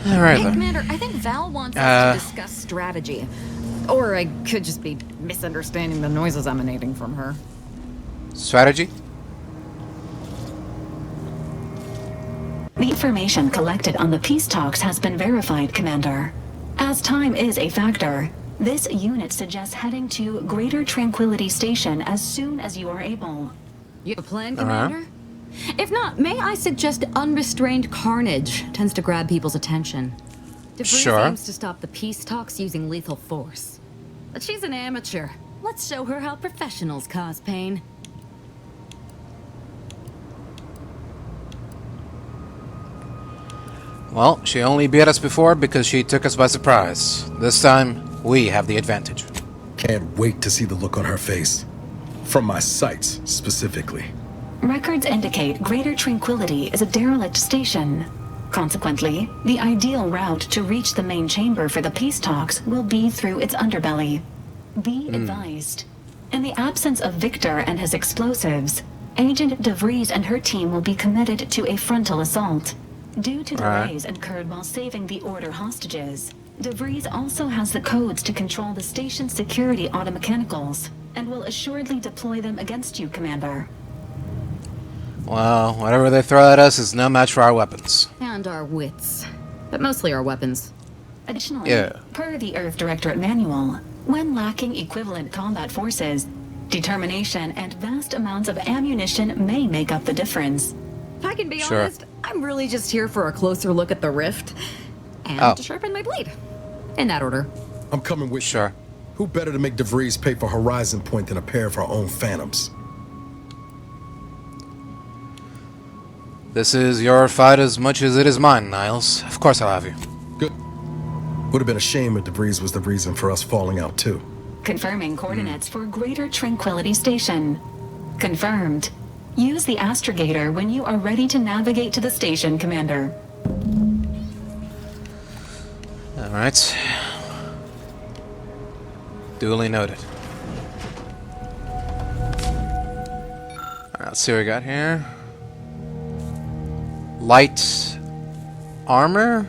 Alright Hey, then. Commander, I think Val wants us to discuss strategy. Or I could just be misunderstanding the noises emanating from her. Strategy? The information collected on the peace talks has been verified, Commander. As time is a factor, this unit suggests heading to Greater Tranquility Station as soon as you are able. You have a plan, Commander? If not, may I suggest unrestrained carnage tends to grab people's attention. Vries Sure. aims to stop the peace talks using lethal force. But she's an amateur. Let's show her how professionals cause pain. Well, she only beat us before because she took us by surprise. This time, we have the advantage. Can't wait to see the look on her face. From my sights, specifically. Records indicate Greater Tranquility is a derelict station. Consequently, the ideal route to reach the main chamber for the peace talks will be through its underbelly. Be advised. In the absence of Victor and his explosives, Agent De Vries and her team will be committed to a frontal assault. Due to delays incurred while saving the Order hostages, De Vries also has the codes to control the station's security automechanicals, and will assuredly deploy them against you, Commander. Well, whatever they throw at us is no match for our weapons. And our wits. But mostly our weapons. Additionally, per the Earth Directorate Manual, when lacking equivalent combat forces, determination and vast amounts of ammunition may make up the difference. If I can be Sure. honest, I'm really just here for a closer look at the rift. And to sharpen my blade. In that order. I'm coming with you. Sure. Who better to make De Vries pay for Horizon Point than a pair of our own Phantoms? This is your fight as much as it is mine, Niles. Of course I'll have you. Good. Would have been a shame if De Vries was the reason for us falling out, too. Confirming coordinates for Greater Tranquility Station. Confirmed. Use the astrogator when you are ready to navigate to the station, Commander. Alright. Duly noted. Alright, let's see what we got here. Light armor?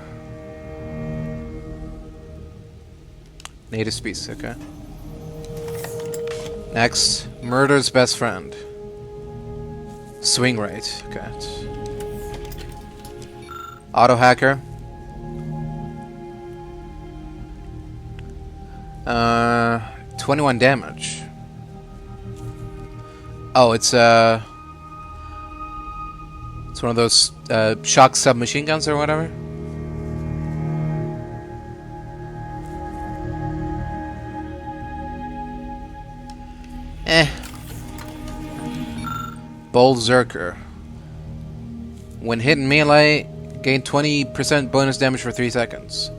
Native species, okay. Next, murder's best friend. Swing rate, okay. Auto hacker. 21 damage. Oh, it's one of those shock submachine guns or whatever. Bold Zerker. When hit in melee, gain 20% bonus damage for 3 seconds.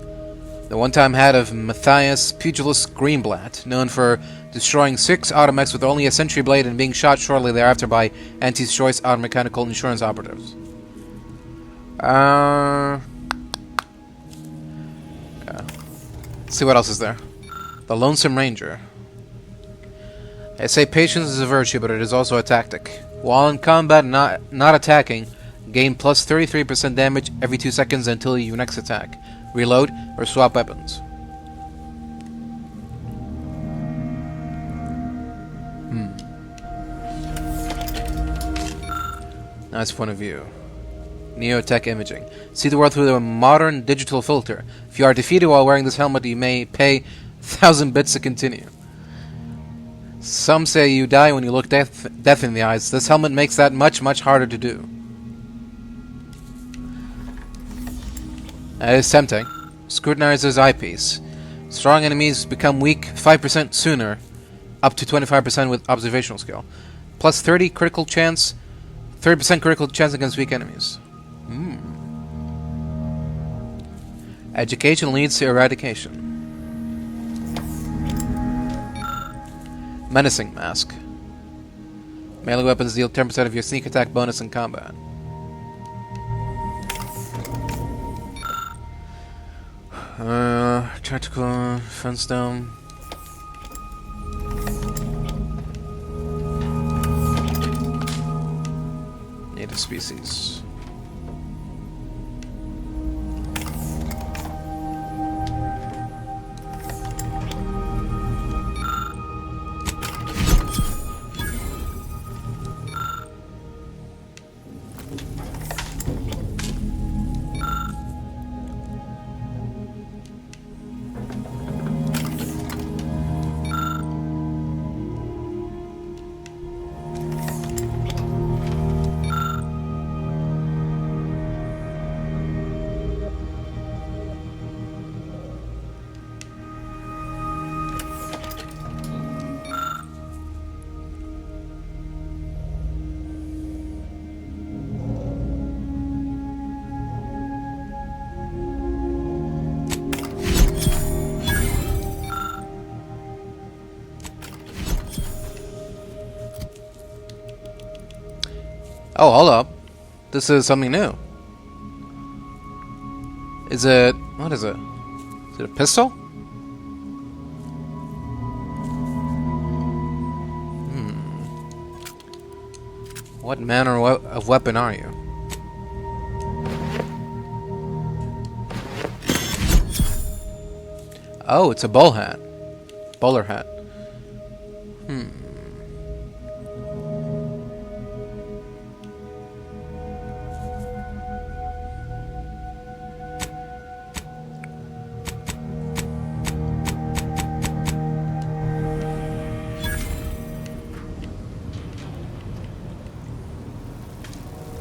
The one-time hat of Matthias Pugilist Greenblatt, known for destroying 6 automechs with only a sentry blade and being shot shortly thereafter by Auntie's choice automechanical insurance operatives. Yeah. Let's see what else is there. The Lonesome Ranger. I say patience is a virtue, but it is also a tactic. While in combat, not attacking, gain plus 33% damage every 2 seconds until your next attack. Reload or swap weapons. Nice point of view. Neotech imaging. See the world through a modern digital filter. If you are defeated while wearing this helmet, you may pay 1,000 bits to continue. Some say you die when you look death in the eyes. This helmet makes that much harder to do. That is tempting. Scrutinizer's eyepiece. Strong enemies become weak 5% sooner, up to 25% with observational skill. Plus 30% critical chance against weak enemies. Education leads to eradication. Menacing mask. Melee weapons deal 10% of your sneak attack bonus in combat. Tactical defense dome. Native species. Oh, hold up. This is something new. Is it... What is it? Is it a pistol? What manner of weapon are you? Oh, it's a bowler hat.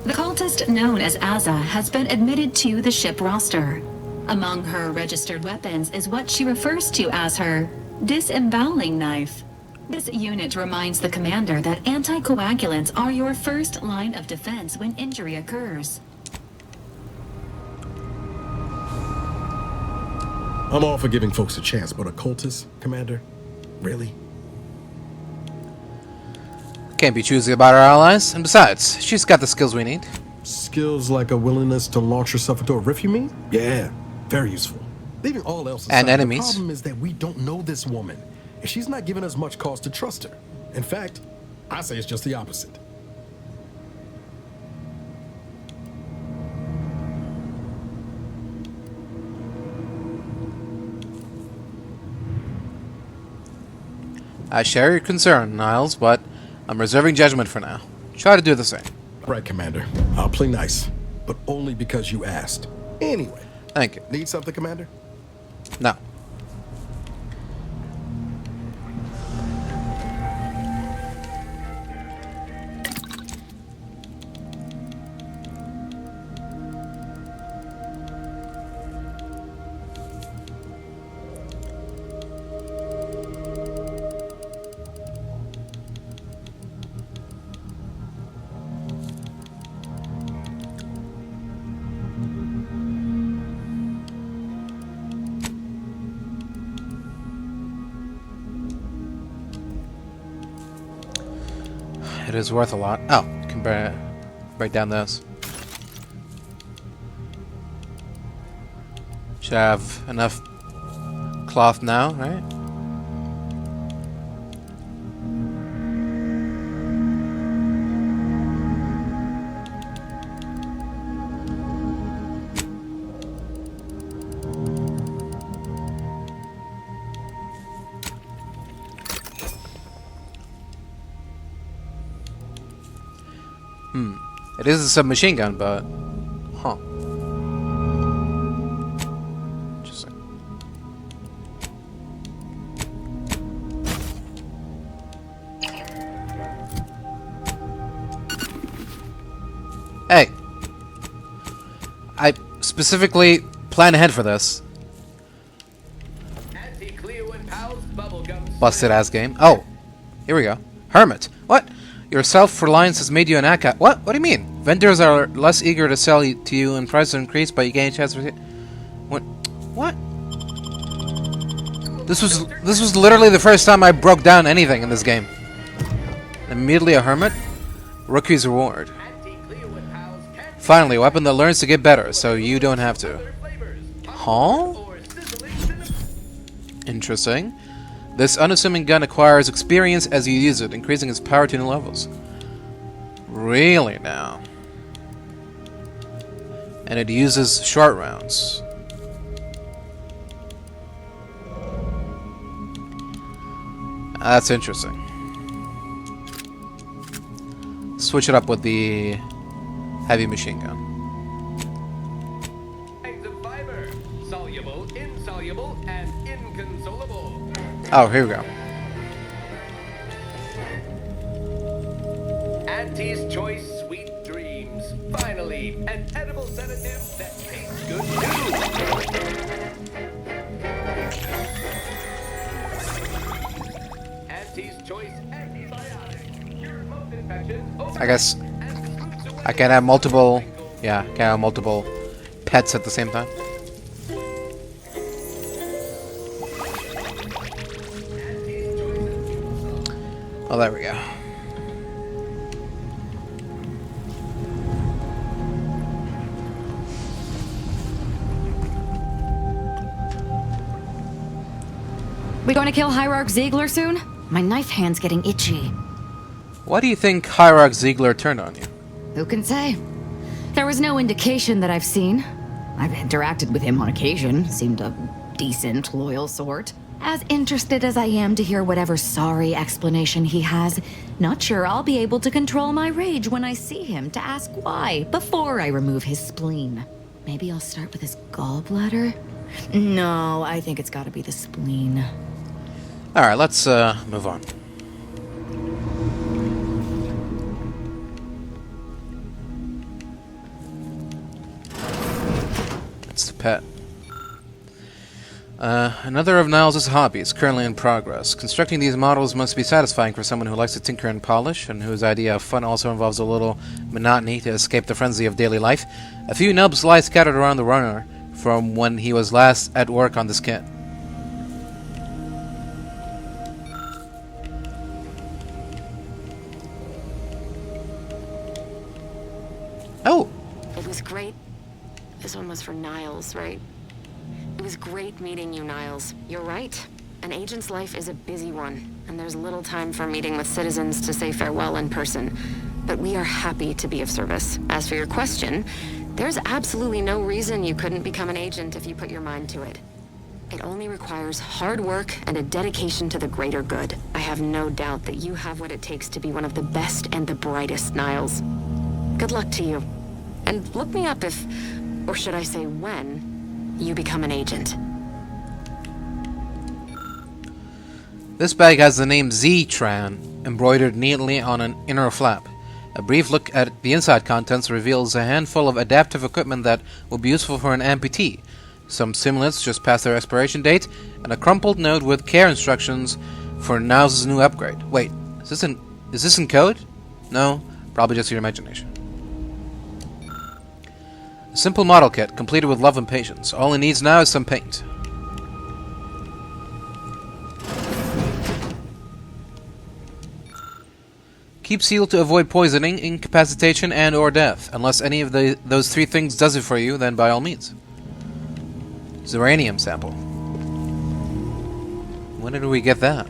The cultist known as Azza has been admitted to the ship roster. Among her registered weapons is what she refers to as her disemboweling knife. This unit reminds the commander that anticoagulants are your first line of defense when injury occurs. I'm all for giving folks a chance, but a cultist, Commander? Really? Can't be choosy about our allies, and besides, she's got the skills we need. Skills like a willingness to launch yourself into a rift, you mean? Yeah, very useful. Leaving all else aside, And enemies. The problem is that we don't know this woman, and she's not giving us much cause to trust her. In fact, I say it's just the opposite. I share your concern, Niles, but I'm reserving judgment for now. Try to do the same. Right, Commander. I'll play nice, but only because you asked. Anyway. Thank you. Need something, Commander? No. It is worth a lot. Oh, can break down this. Should have enough cloth now, right? It is a submachine gun, but... Huh. Interesting. Hey! I specifically planned ahead for this. Busted ass game. Oh! Here we go. Hermit. What? Your self-reliance has made you an aka. What? What do you mean? Vendors are less eager to sell to you and prices increase, but you gain a chance for... What? What? This was literally the first time I broke down anything in this game. Immediately a hermit? Rookie's reward. Finally, a weapon that learns to get better, so you don't have to. Huh? Interesting. This unassuming gun acquires experience as you use it, increasing its power to new levels. Really now? And it uses short rounds. That's interesting. Switch it up with the heavy machine gun. Soluble, insoluble, and inconsolable. Oh, here we go. Auntie's Choice Sweet Dreams. Finally, an edible sedative that tastes good too. Auntie's Choice Antibiotic. Cures most infections. I guess I can have multiple... Yeah, can have multiple pets at the same time. Oh, there we go. We going to kill Hierarch Ziegler soon? My knife hand's getting itchy. Why do you think Hierarch Ziegler turned on you? Who can say? There was no indication that I've seen. I've interacted with him on occasion. Seemed a decent, loyal sort. As interested as I am to hear whatever sorry explanation he has, not sure I'll be able to control my rage when I see him to ask why before I remove his spleen. Maybe I'll start with his gallbladder? No, I think it's gotta be the spleen. Alright, let's move on. It's the pet. Another of Niles' hobbies, currently in progress. Constructing these models must be satisfying for someone who likes to tinker and polish, and whose idea of fun also involves a little monotony to escape the frenzy of daily life. A few nubs lie scattered around the runner from when he was last at work on this kit. Oh! It was great. This one was for Niles, right? It was great meeting you, Niles. You're right. An agent's life is a busy one, and there's little time for meeting with citizens to say farewell in person. But we are happy to be of service. As for your question, there's absolutely no reason you couldn't become an agent if you put your mind to it. It only requires hard work and a dedication to the greater good. I have no doubt that you have what it takes to be one of the best and the brightest, Niles. Good luck to you. And look me up if, or should I say when, you become an agent. This bag has the name Z-Tran embroidered neatly on an inner flap. A brief look at the inside contents reveals a handful of adaptive equipment that will be useful for an amputee, some simulants just past their expiration date, and a crumpled note with care instructions for Niles' new upgrade. Wait, is this in code? No, probably just your imagination. A simple model kit, completed with love and patience. All it needs now is some paint. Keep sealed to avoid poisoning, incapacitation, and or death. Unless any of those three things does it for you, then by all means. Zeranium sample. When did we get that?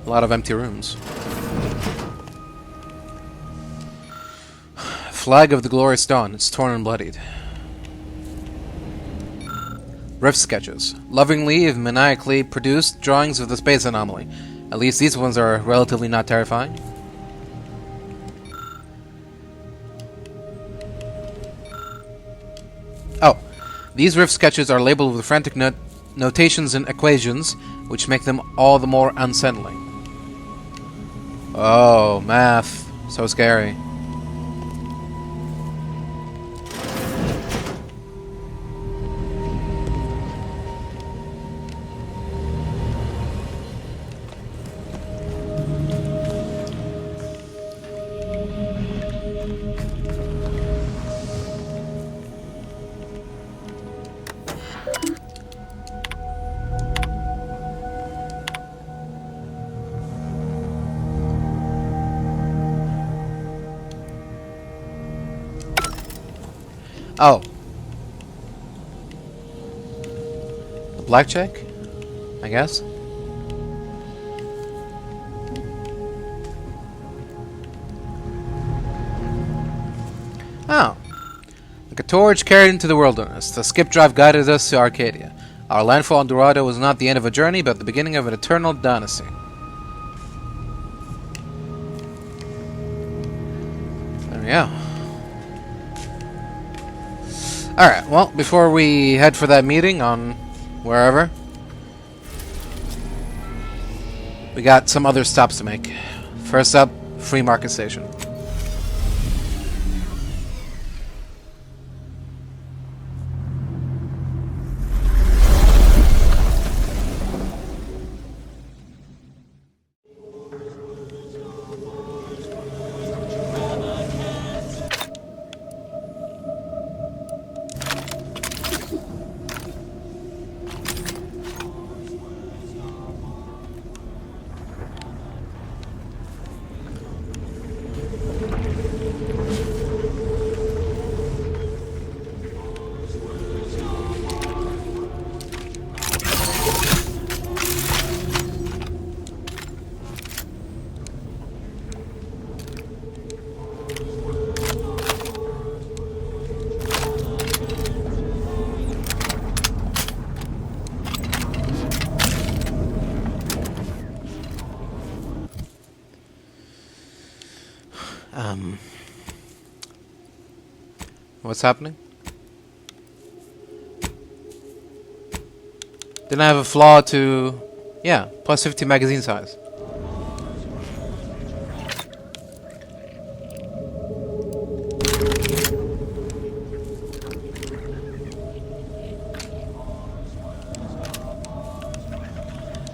A lot of empty rooms. Flag of the Glorious Dawn. It's torn and bloodied. Rift sketches. Lovingly, if maniacally produced drawings of the space anomaly. At least these ones are relatively not terrifying. Oh, these rift sketches are labeled with frantic notations and equations, which make them all the more unsettling. Oh, math. So scary. Oh. The blackjack? I guess? Oh. Like a torch carried into the wilderness, the skip drive guided us to Arcadia. Our landfall on Dorado was not the end of a journey, but the beginning of an eternal dynasty. There we go. Alright, well, before we head for that meeting on wherever, we got some other stops to make. First up, Free Market Station. What's happening? Didn't I have a flaw to... Yeah, plus 50 magazine size.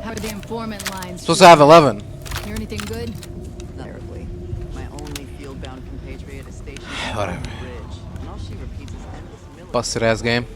How are the informant lines? Supposed to have 11. Hear anything good? Terribly. My only field-bound compatriot is stationed on Whatever. the bridge, and all she repeats is endless military. Busted ass game.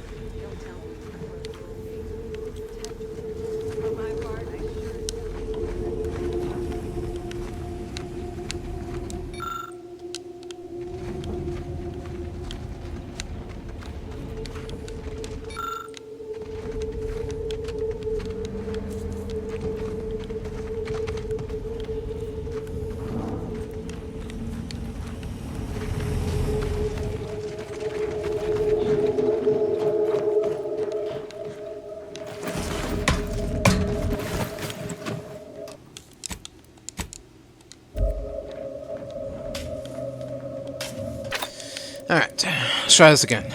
Alright, let's try this again.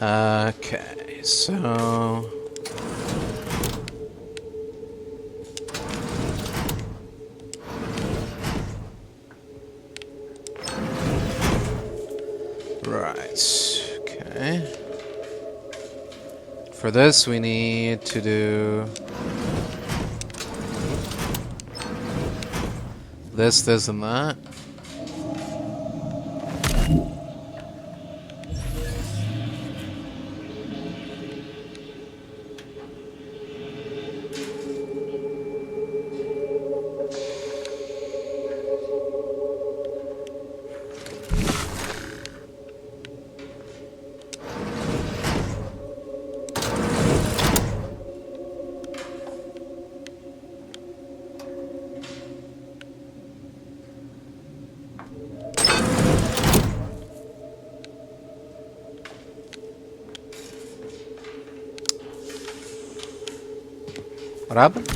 Okay, so... Right, okay. For this, we need to do... this, and that. What happened?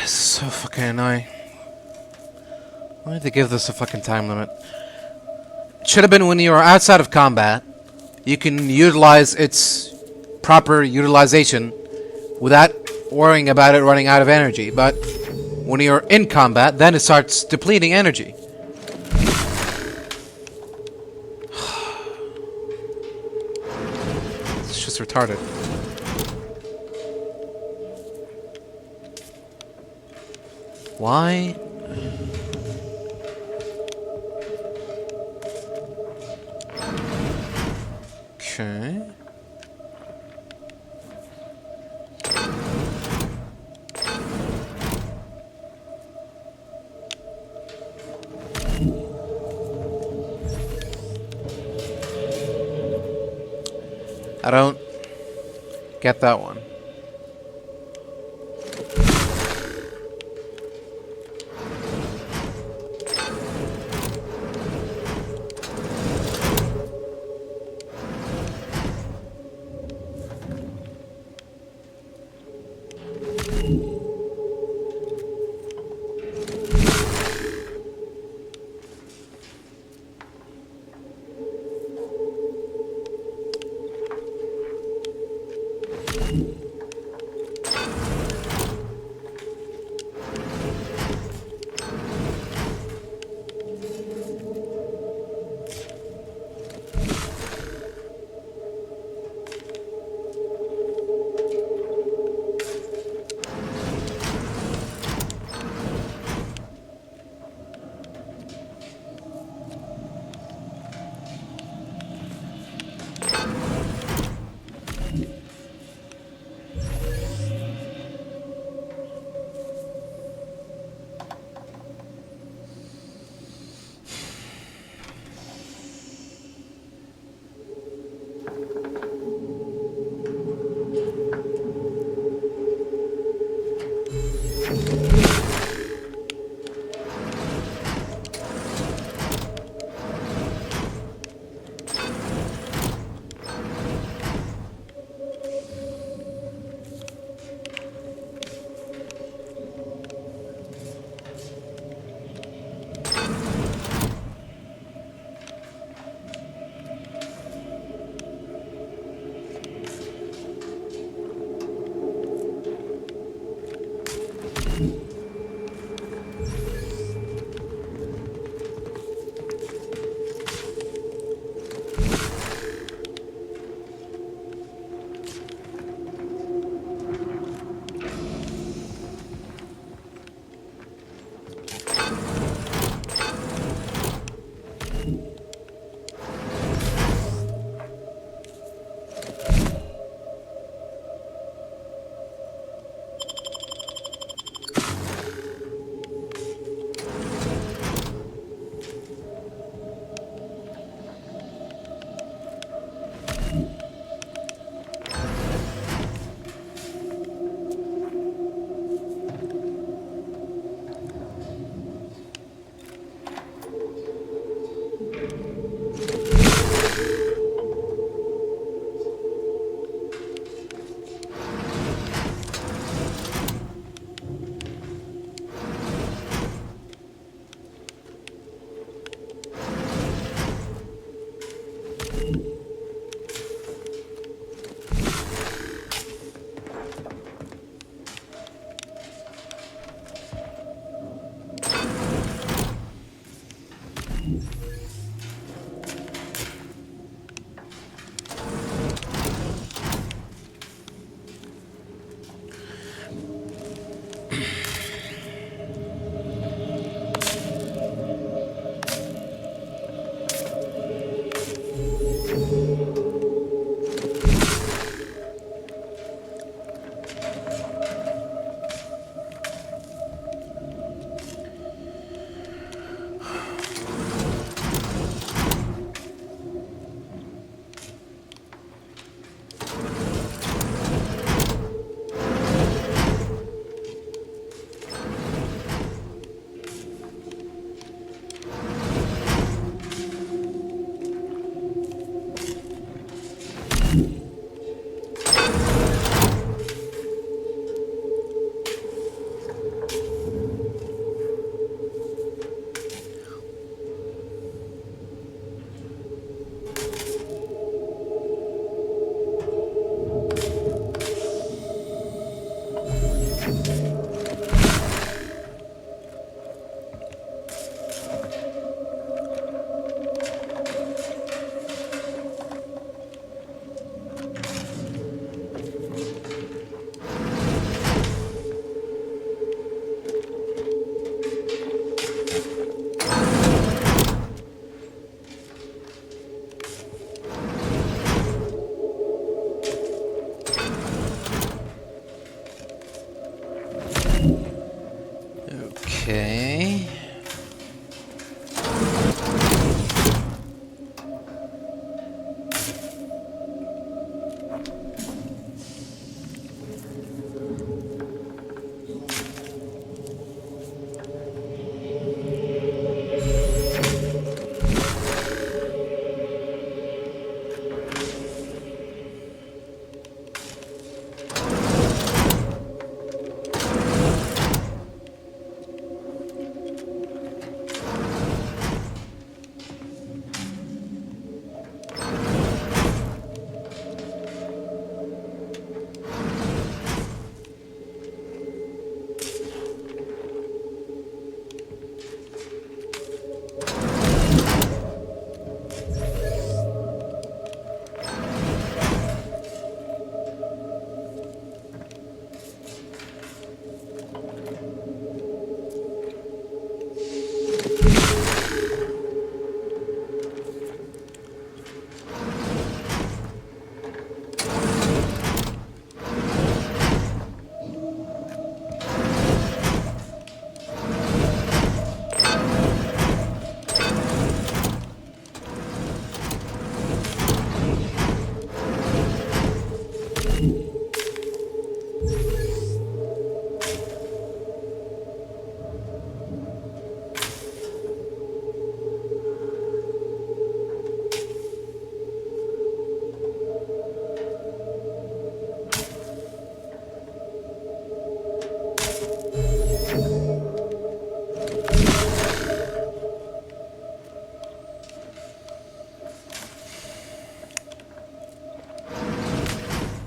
So fucking annoying. Why did they give this a fucking time limit? It should have been when you are outside of combat. You can utilize its proper utilization without worrying about it running out of energy. But when you're in combat, then it starts depleting energy. It's just retarded. Why? Okay. I don't get that one. Okay.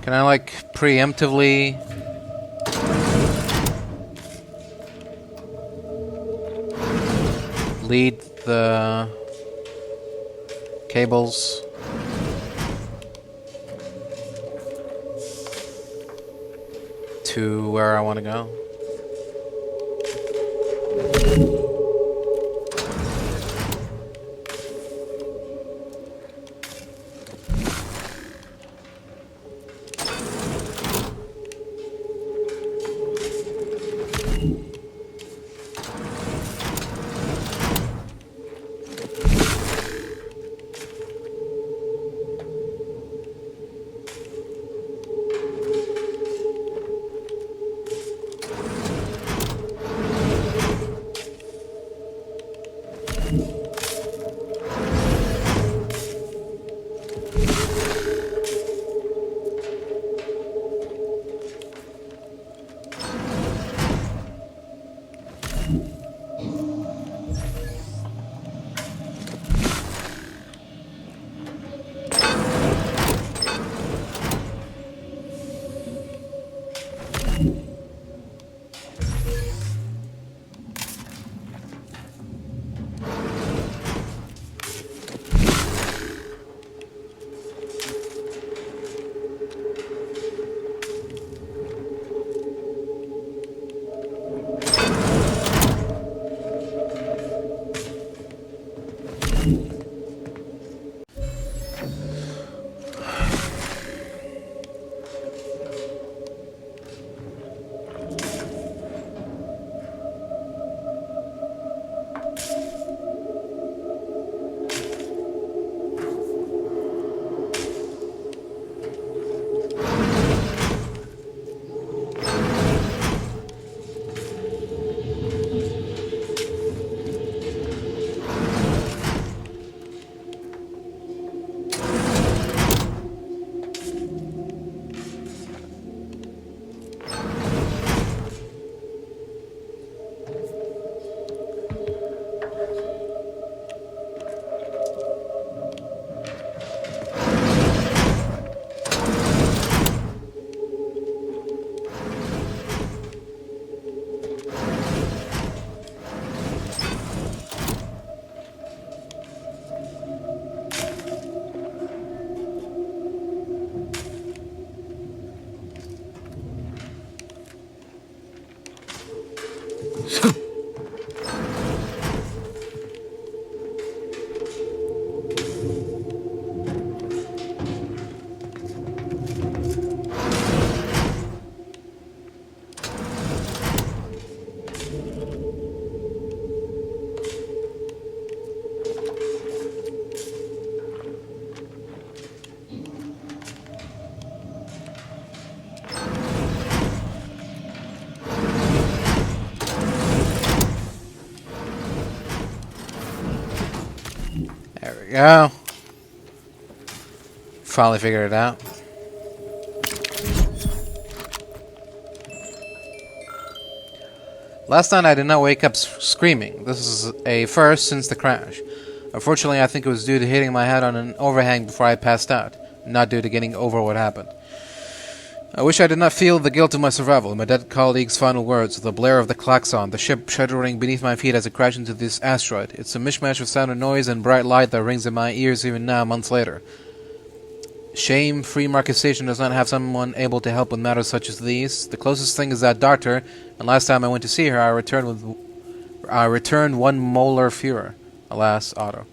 Can I, like, preemptively... lead the... cables? To where I want to go? we go. Finally figured it out. Last night I did not wake up screaming. This is a first since the crash. Unfortunately, I think it was due to hitting my head on an overhang before I passed out, not due to getting over what happened. I wish I did not feel the guilt of my survival, my dead colleague's final words, the blare of the klaxon, the ship shuddering beneath my feet as it crashed into this asteroid. It's a mishmash of sound and noise and bright light that rings in my ears even now, months later. Shame, Free Market Station does not have someone able to help with matters such as these. The closest thing is that doctor, and last time I went to see her, I returned one molar Führer. Alas, Otto.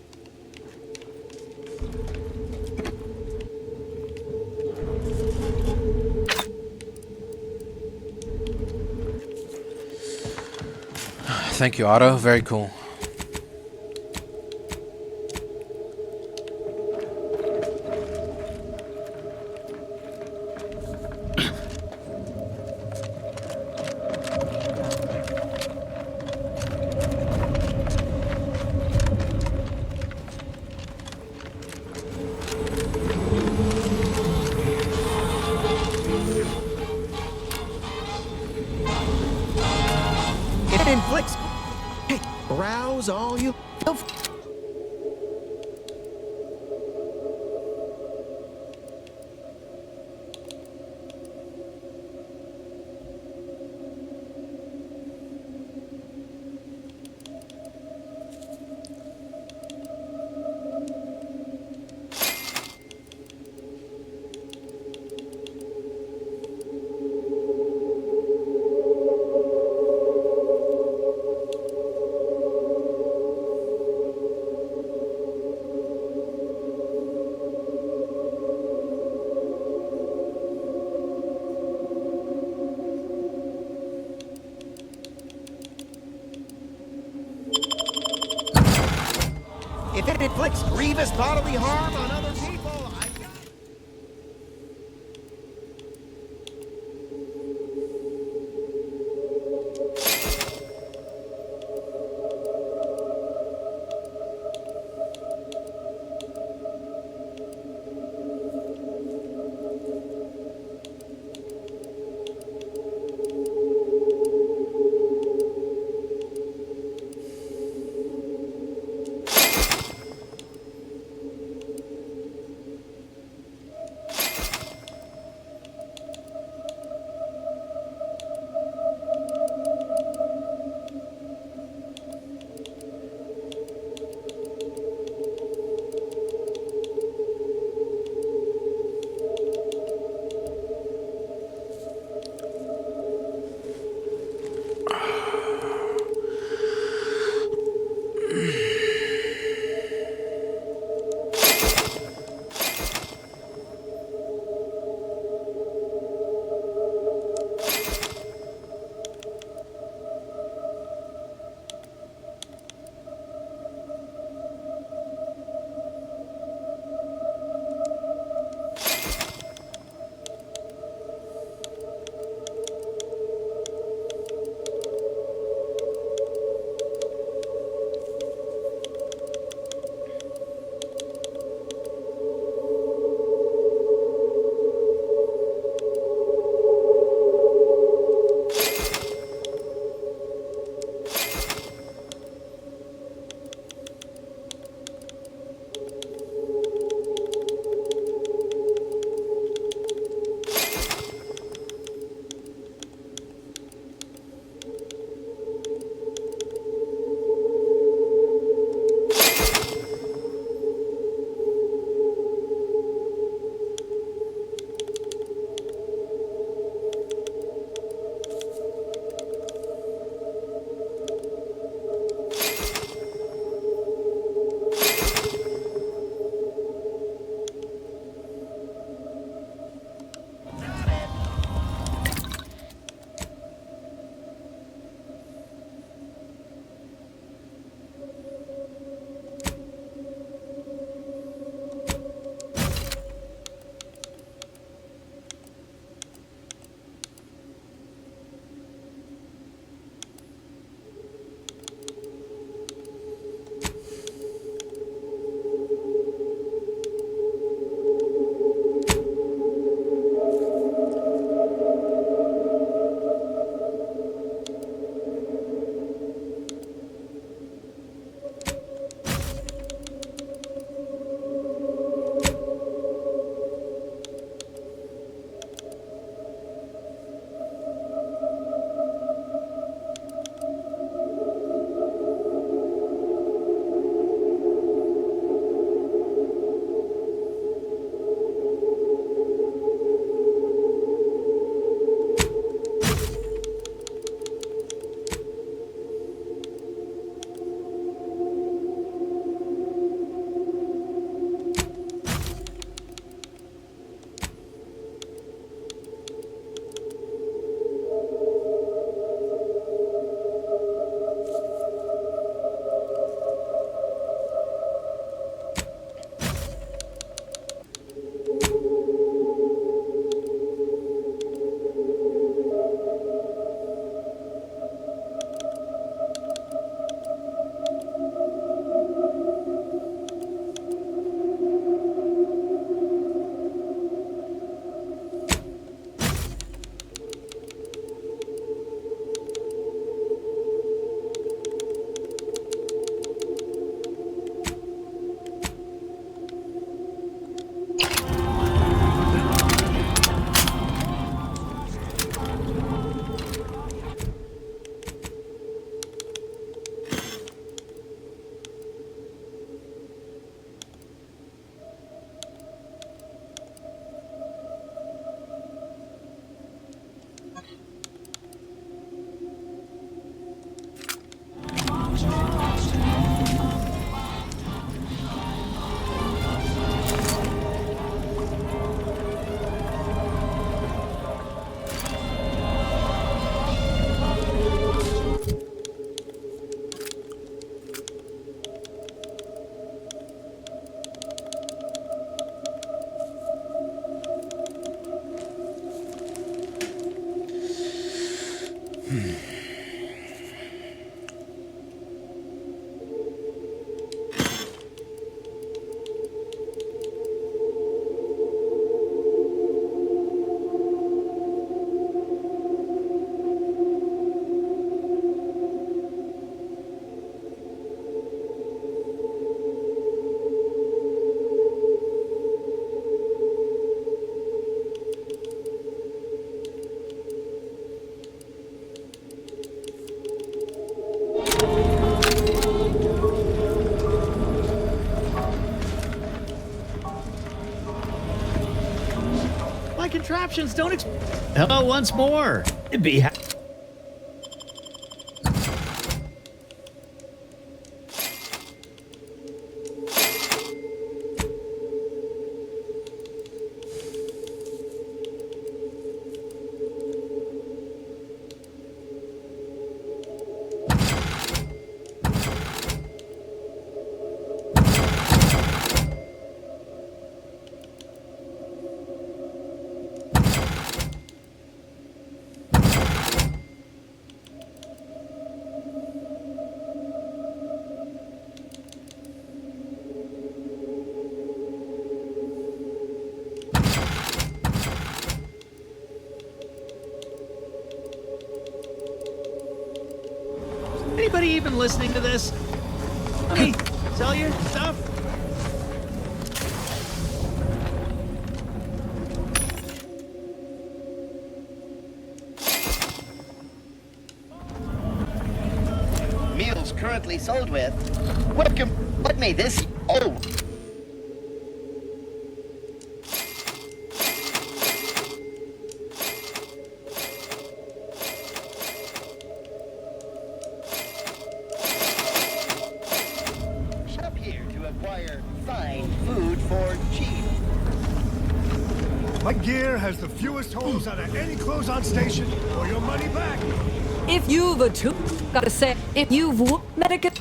Thank you, Otto. Very cool. It inflicts. Hey, browse all you. If it inflicts grievous bodily harm on other people, I've got... contraptions don't Hello once more. Be Anybody even listening to this? Let me tell you stuff. Meals currently sold with. What made this? Oh. Shop here to acquire fine food for cheap. My gear has the fewest holes out of any close-on station, or your money back. If you've a tooth, gotta say, if you've medical.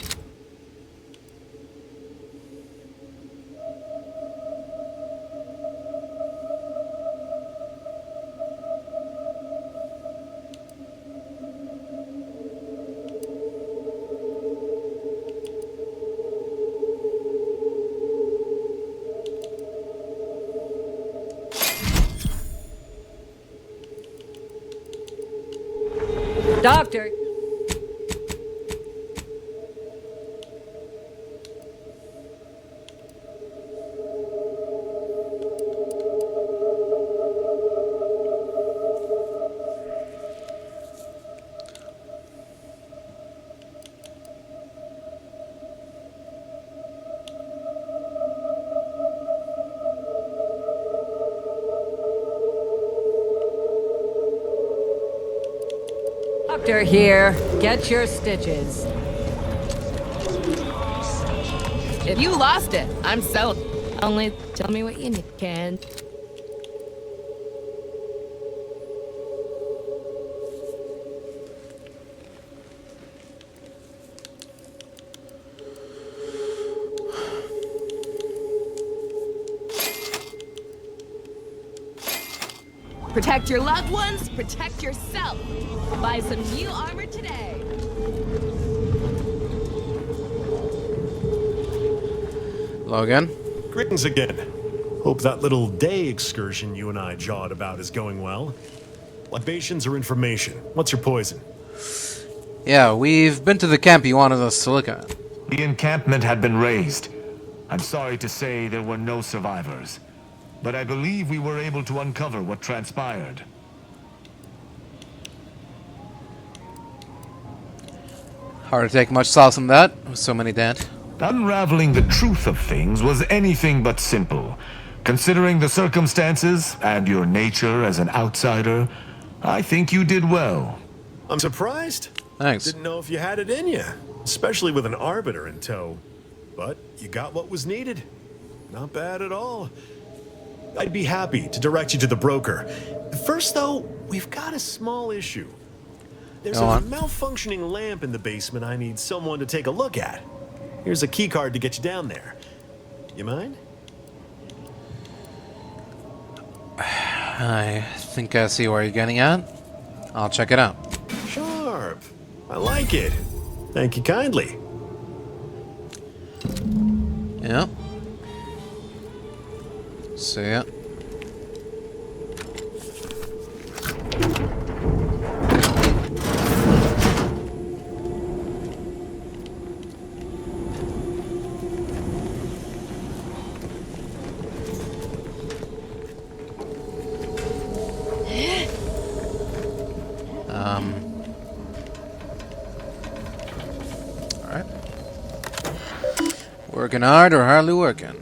Doctor. Doctor here. Get your stitches. If you lost it, I'm selling. Only tell me what you need, can. Protect your loved ones, protect yourself. Buy some new armor today. Logan? Greetings again. Hope that little day excursion you and I jawed about is going well. Libations or information? What's your poison? Yeah, we've been to the camp you wanted us to look at. The encampment had been razed. I'm sorry to say there were no survivors, but I believe we were able to uncover what transpired. Hard to take much solace from that, with so many dead. Unraveling the truth of things was anything but simple. Considering the circumstances and your nature as an outsider, I think you did well. I'm surprised. Thanks. Didn't know if you had it in you, especially with an arbiter in tow. But you got what was needed. Not bad at all. I'd be happy to direct you to the broker. First, though, we've got a small issue. There's a malfunctioning lamp in the basement I need someone to take a look at. Here's a key card to get you down there. You mind? I think I see where you're getting at. I'll check it out. Sharp. I like it. Thank you kindly. Yeah. See ya. Alright. Working hard or hardly working?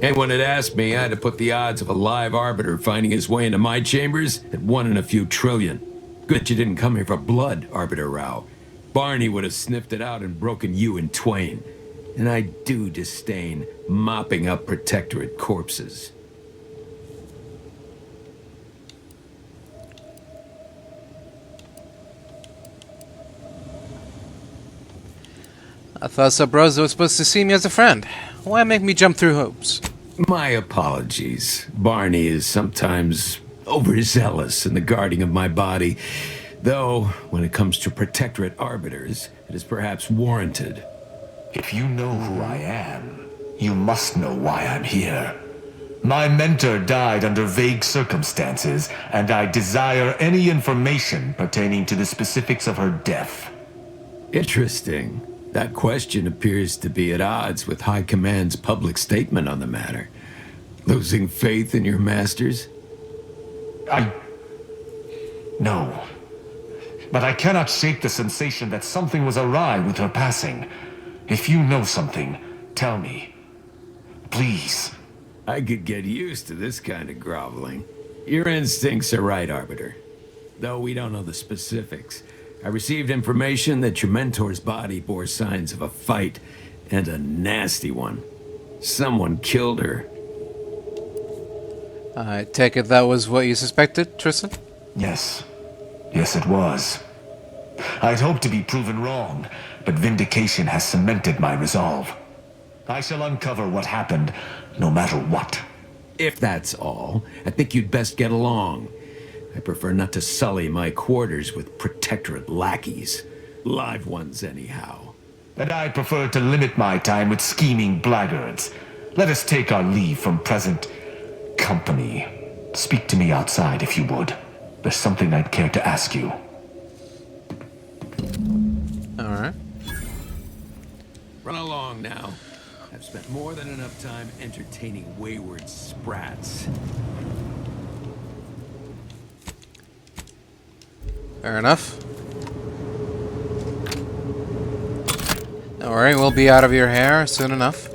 Anyone had asked me, I'd have put the odds of a live arbiter finding his way into my chambers at 1 in a few trillion. Good you didn't come here for blood, Arbiter Rao. Barney would have sniffed it out and broken you in twain. And I do disdain mopping up Protectorate corpses. I thought Sabroso was supposed to see me as a friend. Why make me jump through hoops? My apologies. Barney is sometimes overzealous in the guarding of my body. Though, when it comes to Protectorate arbiters, it is perhaps warranted. If you know who I am, you must know why I'm here. My mentor died under vague circumstances, and I desire any information pertaining to the specifics of her death. Interesting. That question appears to be at odds with High Command's public statement on the matter. Losing faith in your masters? No. But I cannot shake the sensation that something was awry with her passing. If you know something, tell me. Please. I could get used to this kind of groveling. Your instincts are right, Arbiter. Though we don't know the specifics. I received information that your mentor's body bore signs of a fight, and a nasty one. Someone killed her. I take it that was what you suspected, Tristan? Yes. Yes, it was. I'd hoped to be proven wrong, but vindication has cemented my resolve. I shall uncover what happened, no matter what. If that's all, I think you'd best get along. I prefer not to sully my quarters with Protectorate lackeys. Live ones, anyhow. And I prefer to limit my time with scheming blackguards. Let us take our leave from present company. Speak to me outside, if you would. There's something I'd care to ask you. Alright. Run along now. I've spent more than enough time entertaining wayward sprats. Fair enough. Don't worry, we'll be out of your hair soon enough.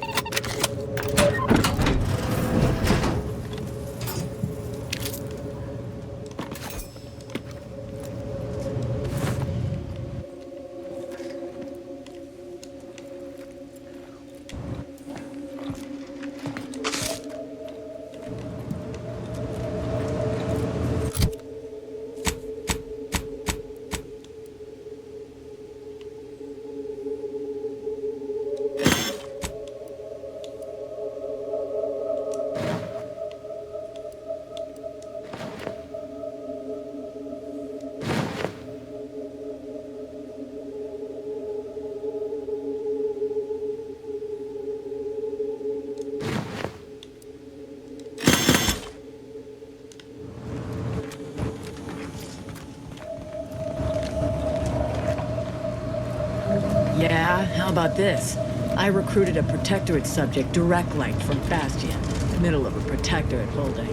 Yeah, how about this? I recruited a Protectorate subject direct light from Bastion, middle of a Protectorate holding.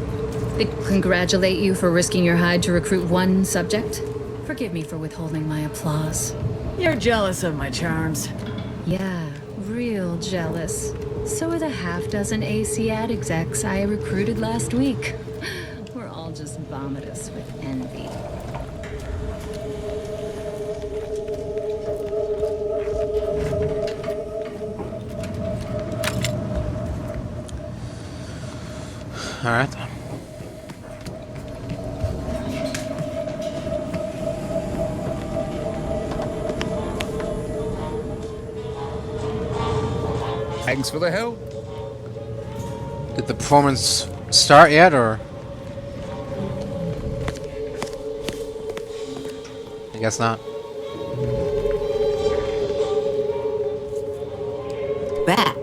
They congratulate you for risking your hide to recruit one subject? Forgive me for withholding my applause. You're jealous of my charms. Yeah, real jealous. So are the half-dozen AC ad execs I recruited last week. We're all just vomitous with envy. Alright. Thanks for the help. Did the performance start yet, or? I guess not. Back.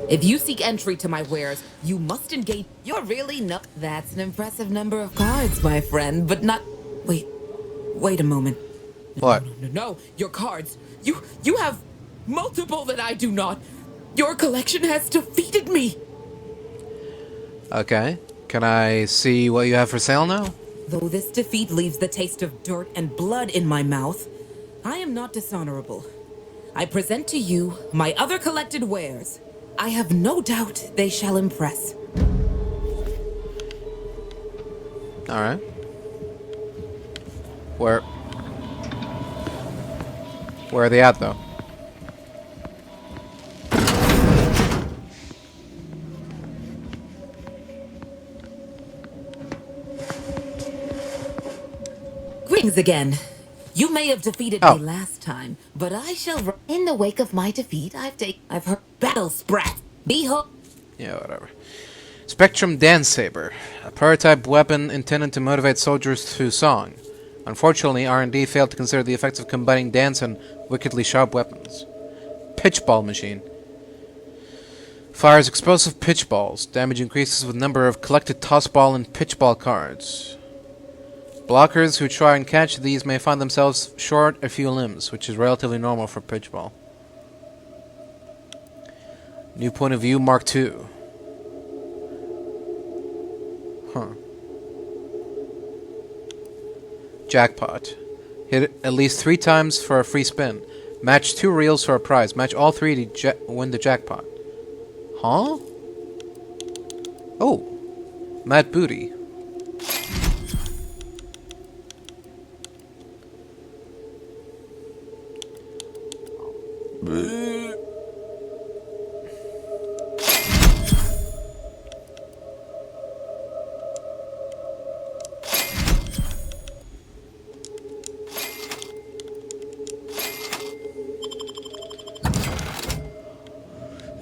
If you seek entry to my wares, you must engage. You're really not. That's an impressive number of cards, my friend, but not. Wait a moment. What? No, your cards. You have multiple that I do not. Your collection has defeated me. Okay. Can I see what you have for sale now? Though this defeat leaves the taste of dirt and blood in my mouth, I am not dishonorable. I present to you my other collected wares. I have no doubt they shall impress. Alright. Where are they at, though? Greetings again. You may have defeated me last time, but I shall. In the wake of my defeat, I've heard battle sprat. Behold. Yeah, whatever. Spectrum Dance Saber, a prototype weapon intended to motivate soldiers through song. Unfortunately, R&D failed to consider the effects of combining dance and wickedly sharp weapons. Pitchball machine. Fires explosive pitchballs. Damage increases with number of collected tossball and pitchball cards. Blockers who try and catch these may find themselves short a few limbs, which is relatively normal for pitchball. New point of view Mark II. Huh. Jackpot. Hit it at least 3 times for a free spin. Match 2 reels for a prize. Match all 3 to win the jackpot. Huh? Oh. Mad Booty.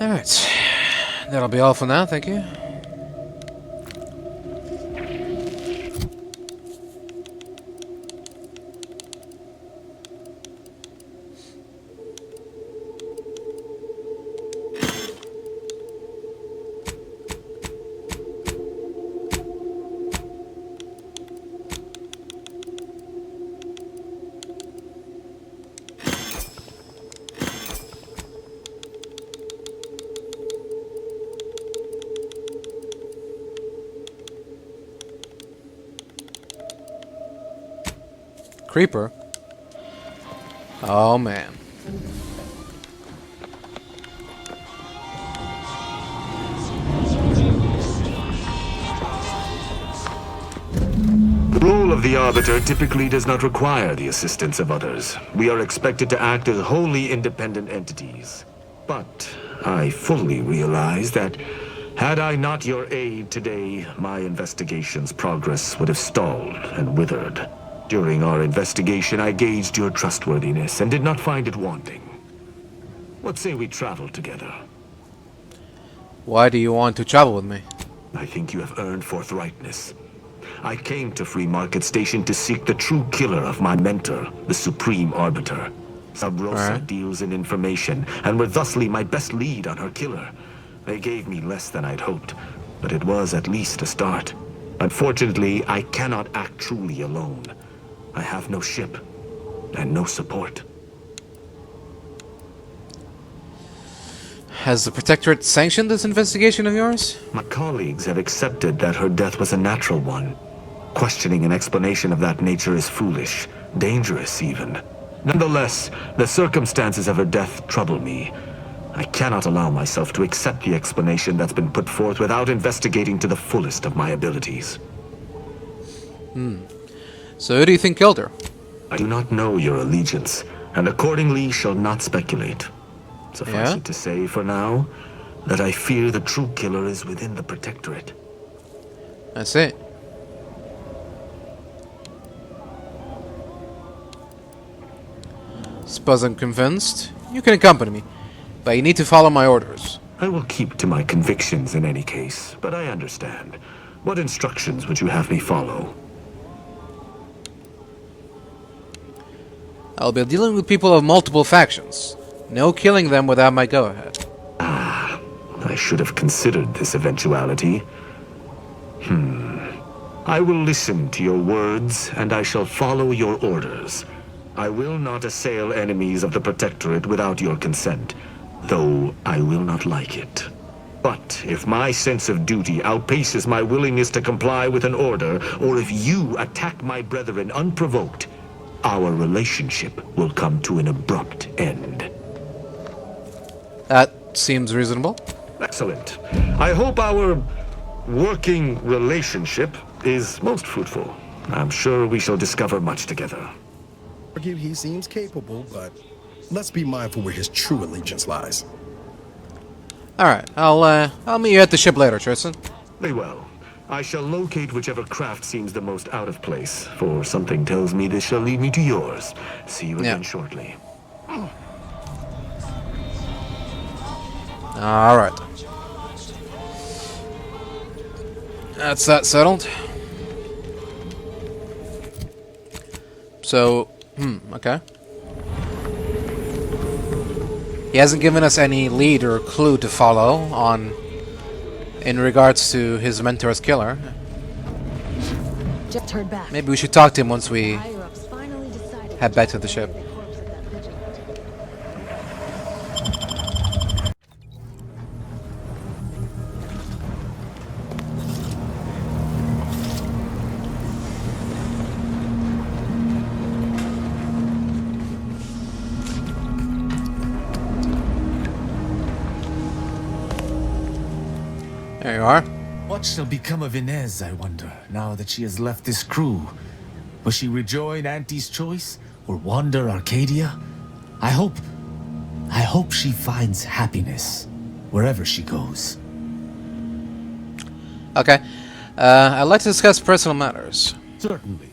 Alright. That'll be all for now, thank you. Creeper? Oh man. The role of the Arbiter typically does not require the assistance of others. We are expected to act as wholly independent entities. But I fully realize that had I not your aid today, my investigation's progress would have stalled and withered. During our investigation, I gauged your trustworthiness and did not find it wanting. What say we travel together? Why do you want to travel with me? I think you have earned forthrightness. I came to Free Market Station to seek the true killer of my mentor, the Supreme Arbiter. Sub Rosa deals in information, and were thusly my best lead on her killer. They gave me less than I'd hoped, but it was at least a start. Unfortunately, I cannot act truly alone. I have no ship, and no support. Has the Protectorate sanctioned this investigation of yours? My colleagues have accepted that her death was a natural one. Questioning an explanation of that nature is foolish, dangerous even. Nonetheless, the circumstances of her death trouble me. I cannot allow myself to accept the explanation that's been put forth without investigating to the fullest of my abilities. So who do you think killed her? I do not know your allegiance, and accordingly shall not speculate. Suffice it to say, for now, that I fear the true killer is within the Protectorate. I see. Suppose I'm convinced. You can accompany me, but you need to follow my orders. I will keep to my convictions in any case, but I understand. What instructions would you have me follow? I'll be dealing with people of multiple factions. No killing them without my go-ahead. Ah, I should have considered this eventuality. I will listen to your words, and I shall follow your orders. I will not assail enemies of the Protectorate without your consent, though I will not like it. But if my sense of duty outpaces my willingness to comply with an order, or if you attack my brethren unprovoked, our relationship will come to an abrupt end. That seems reasonable. Excellent. I hope our working relationship is most fruitful. I'm sure we shall discover much together. He seems capable, but let's be mindful where his true allegiance lies. Alright, I'll meet you at the ship later, Tristan. Very well. I shall locate whichever craft seems the most out of place, for something tells me this shall lead me to yours. See you again shortly. Alright. That's that settled. So, okay. He hasn't given us any lead or clue to follow on in regards to his mentor's killer. Just heard back. Maybe we should talk to him once we head back to the ship. There you are. What shall become of Inez, I wonder, now that she has left this crew? Will she rejoin Auntie's choice, or wander Arcadia? I hope she finds happiness, wherever she goes. Okay. I'd like to discuss personal matters. Certainly.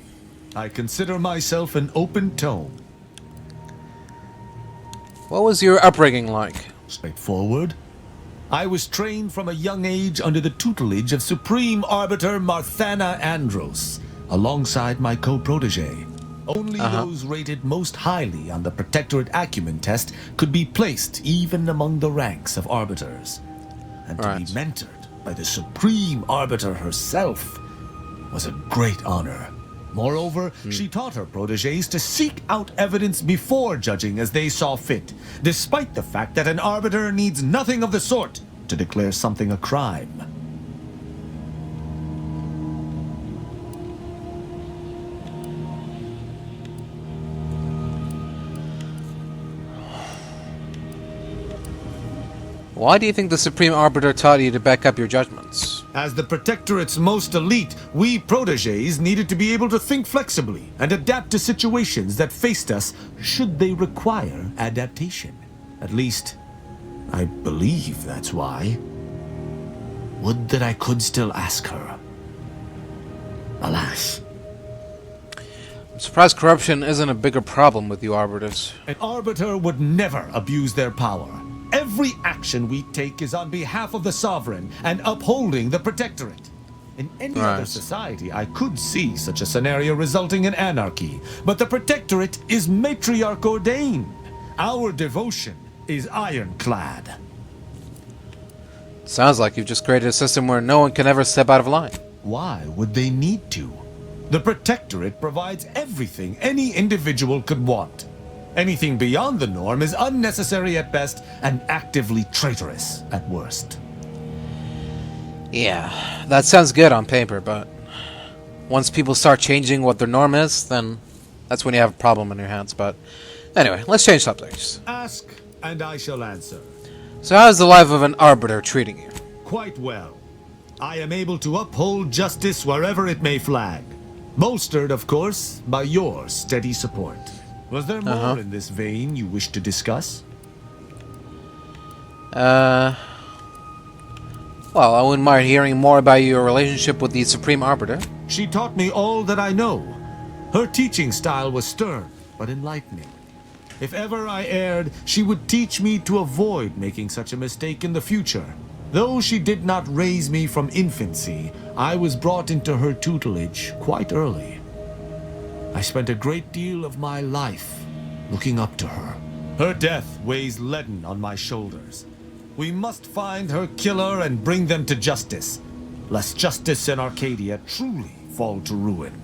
I consider myself an open tome. What was your upbringing like? Straightforward. I was trained from a young age under the tutelage of Supreme Arbiter Marthana Andros, alongside my co-protege. Only those rated most highly on the Protectorate Acumen test could be placed even among the ranks of Arbiters. And to be mentored by the Supreme Arbiter herself was a great honor. Moreover, she taught her proteges to seek out evidence before judging as they saw fit, despite the fact that an arbiter needs nothing of the sort to declare something a crime. Why do you think the Supreme Arbiter taught you to back up your judgments? As the Protectorate's most elite, we proteges needed to be able to think flexibly and adapt to situations that faced us should they require adaptation. At least, I believe that's why. Would that I could still ask her. Alas. I'm surprised corruption isn't a bigger problem with you Arbiters. An Arbiter would never abuse their power. Every action we take is on behalf of the Sovereign and upholding the Protectorate. In any other society, I could see such a scenario resulting in anarchy, but the Protectorate is matriarch ordained. Our devotion is ironclad. Sounds like you've just created a system where no one can ever step out of line. Why would they need to? The Protectorate provides everything any individual could want. Anything beyond the norm is unnecessary at best and actively traitorous at worst. Yeah, that sounds good on paper, but once people start changing what their norm is, then that's when you have a problem in your hands. But anyway, let's change subjects. Ask, and I shall answer. So how's the life of an Arbiter treating you? Quite well. I am able to uphold justice wherever it may flag. Bolstered, of course, by your steady support. Was there more in this vein you wish to discuss? Well, I wouldn't mind hearing more about your relationship with the Supreme Arbiter. She taught me all that I know. Her teaching style was stern, but enlightening. If ever I erred, she would teach me to avoid making such a mistake in the future. Though she did not raise me from infancy, I was brought into her tutelage quite early. I spent a great deal of my life looking up to her. Her death weighs leaden on my shoulders. We must find her killer and bring them to justice, lest justice in Arcadia truly fall to ruin.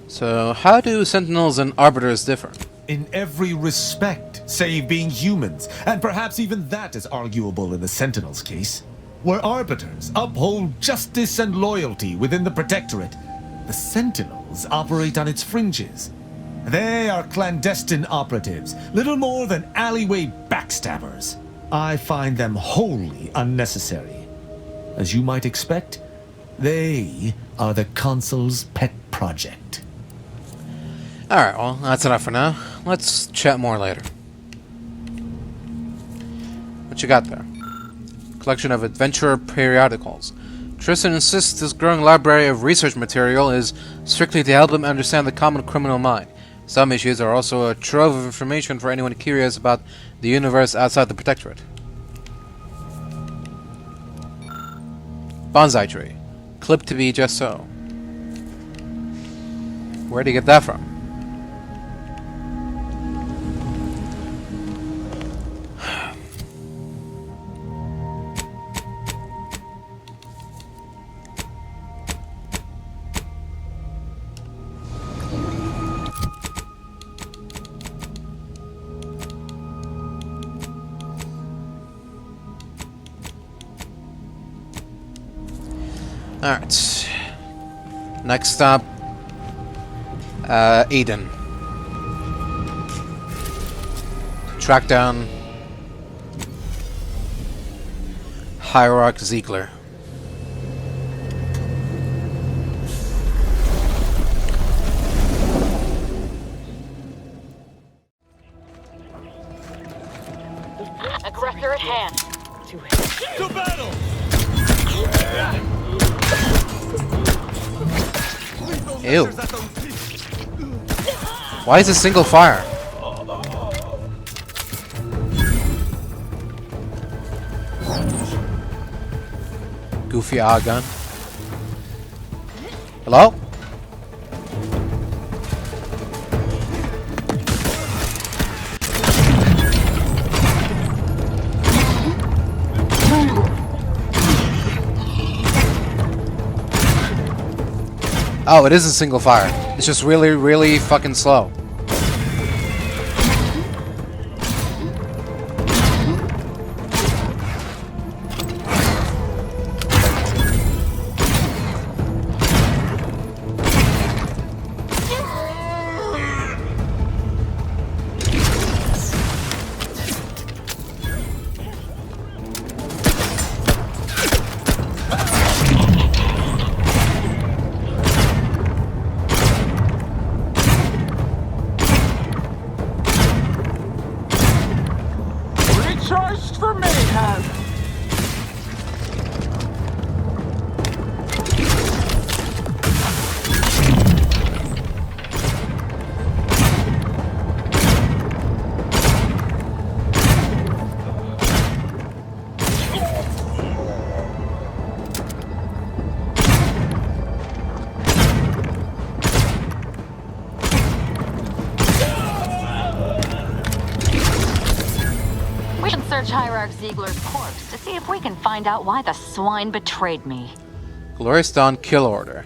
So, how do Sentinels and Arbiters differ? In every respect, save being humans, and perhaps even that is arguable in the Sentinels' case. Where Arbiters uphold justice and loyalty within the Protectorate, the Sentinels operate on its fringes. They are clandestine operatives, little more than alleyway backstabbers. I find them wholly unnecessary. As you might expect, they are the Consul's pet project. Alright, well, that's enough for now. Let's chat more later. What you got there? Collection of adventure periodicals. Tristan insists this growing library of research material is strictly to help him understand the common criminal mind. Some issues are also a trove of information for anyone curious about the universe outside the Protectorate. Bonsai tree. Clipped to be just so. Where'd he get that from? Alright. Next stop, Eden. Track down Hierarch Ziegler. Aggressor at hand. To battle! Ew. Why is it single fire? Goofy gun. Hello? Oh, it is a single fire. It's just really, really fucking slow. Hierarch Ziegler's corpse to see if we can find out why the swine betrayed me. Glorious Dawn Kill Order.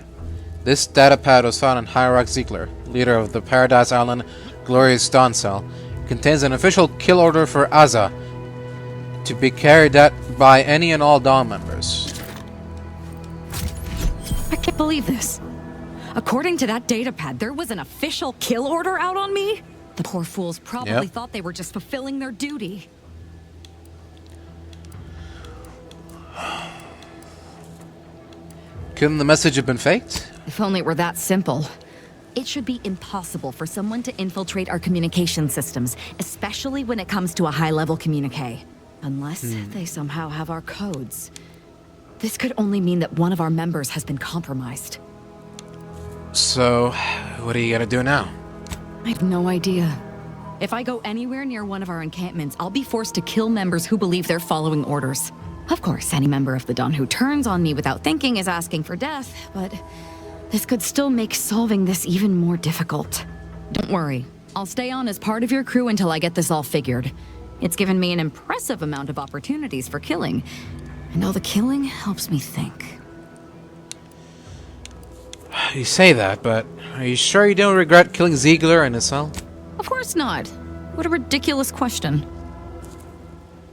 This datapad was found on Hierarch Ziegler, leader of the Paradise Island Glorious Dawn Cell. It contains an official kill order for Aza to be carried out by any and all Dawn members. I can't believe this. According to that datapad, there was an official kill order out on me? The poor fools probably thought they were just fulfilling their duty. Couldn't the message have been faked? If only it were that simple. It should be impossible for someone to infiltrate our communication systems, especially when it comes to a high-level communique. Unless they somehow have our codes. This could only mean that one of our members has been compromised. So, what are you gonna do now? I have no idea. If I go anywhere near one of our encampments, I'll be forced to kill members who believe they're following orders. Of course, any member of the Dawn who turns on me without thinking is asking for death, but this could still make solving this even more difficult. Don't worry, I'll stay on as part of your crew until I get this all figured. It's given me an impressive amount of opportunities for killing, and all the killing helps me think. You say that, but are you sure you don't regret killing Ziegler in his cell? Of course not. What a ridiculous question.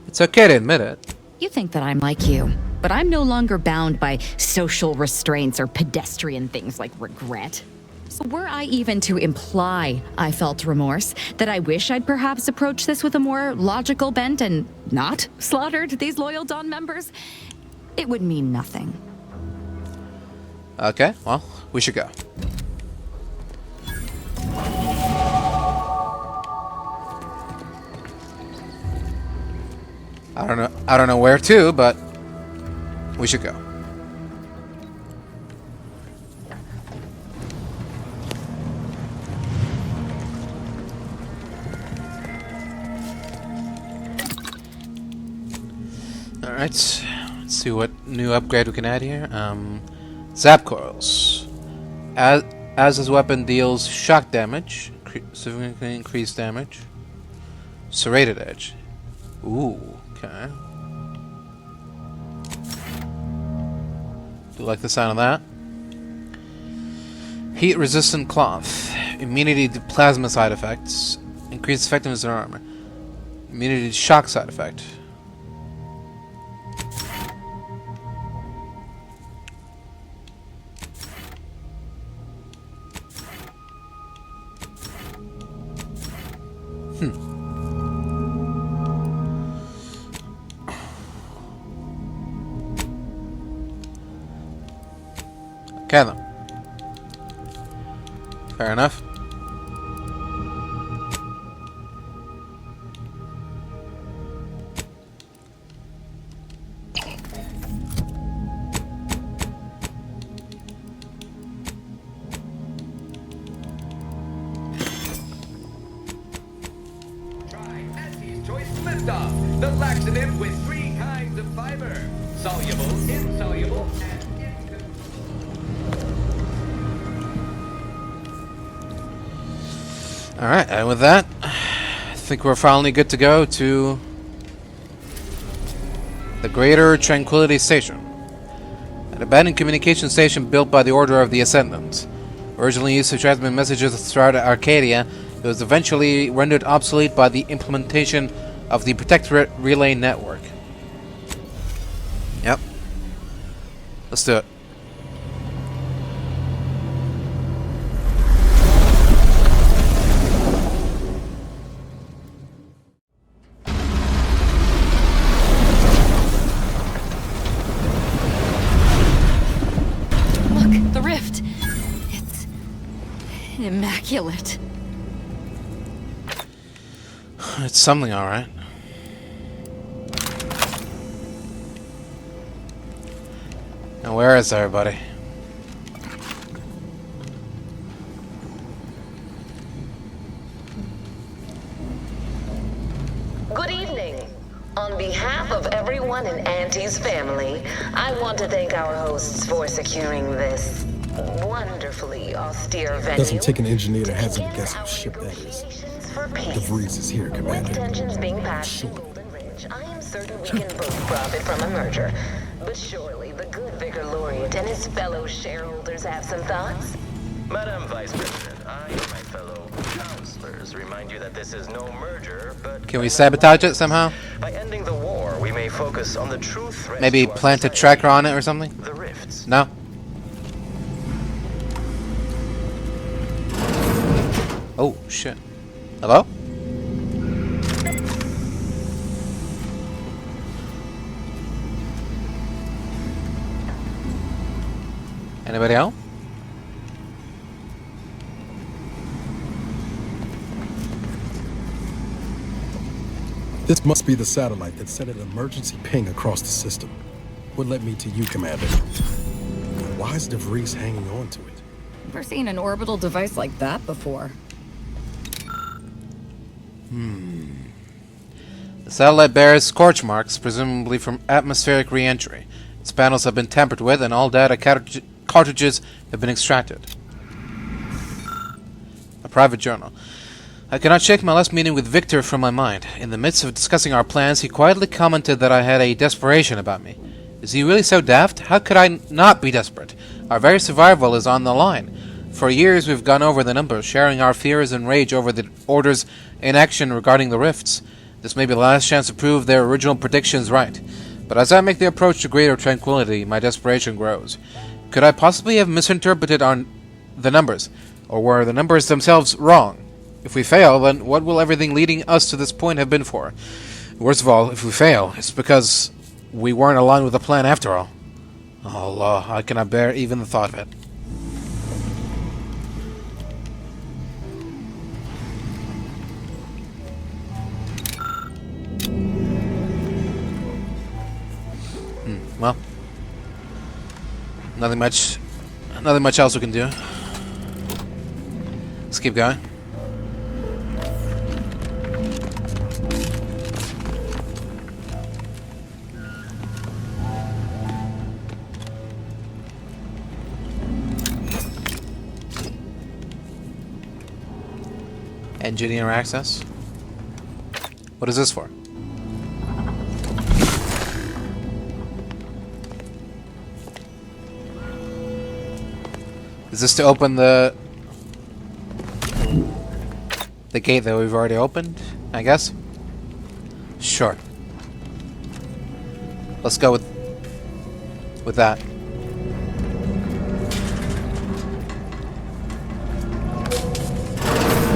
It's okay to admit it. You think that I'm like you, but I'm no longer bound by social restraints or pedestrian things like regret. So were I even to imply I felt remorse, that I wish I'd perhaps approached this with a more logical bent and not slaughtered these loyal Dawn members, it would mean nothing. Okay, well, we should go. I don't know where to, but we should go. Alright, let's see what new upgrade we can add here. Zap coils. As his weapon deals shock damage, significantly increased damage. Serrated edge. Ooh, okay. Do you like the sound of that? Heat resistant cloth. Immunity to plasma side effects. Increased effectiveness in armor. Immunity to shock side effect. Okay then. Fair enough. Try Auntie's Choice Liftoff, the laxative with 3 kinds of fiber: soluble, insoluble, and Alright, and with that, I think we're finally good to go to the Greater Tranquility Station, an abandoned communication station built by the Order of the Ascendant. Originally used to transmit messages throughout Arcadia, it was eventually rendered obsolete by the implementation of the Protectorate Relay Network. Yep. Let's do it. Immaculate. It's something, alright. Now where is everybody? Good evening. On behalf of everyone in Auntie's family, I want to thank our hosts for securing this wonderfully austere venue. Doesn't take an engineer to hazard a guess what ship that is. The Vries is here, Commander. With tensions being passed to Golden Ridge, I am certain we can both profit from a merger. But surely the good Vicar Laureate and his fellow shareholders have some thoughts? Madam Vice President, I and my fellow counselors remind you that this is no merger, but... Can we sabotage it somehow? By ending the war, we may focus on the true threat. Maybe plant a tracker on it or something? The rifts. No? Oh, shit. Hello? Anybody else? This must be the satellite that sent an emergency ping across the system. What led me to you, Commander? Why is De Vries hanging on to it? Never seen an orbital device like that before. The satellite bears scorch marks, presumably from atmospheric re-entry. Its panels have been tampered with, and all data cartridges have been extracted. A private journal. I cannot shake my last meeting with Victor from my mind. In the midst of discussing our plans, he quietly commented that I had a desperation about me. Is he really so daft? How could I not be desperate? Our very survival is on the line. For years we've gone over the numbers, sharing our fears and rage over the Order's inaction regarding the rifts. This may be the last chance to prove their original predictions right. But as I make the approach to Greater Tranquility, my desperation grows. Could I possibly have misinterpreted the numbers? Or were the numbers themselves wrong? If we fail, then what will everything leading us to this point have been for? Worst of all, if we fail, it's because we weren't aligned with the plan after all. Oh, Allah, I cannot bear even the thought of it. Well, nothing much else we can do. Let's keep going. Engineer access. What is this for? Is this to open the gate that we've already opened, I guess? Sure. Let's go with that.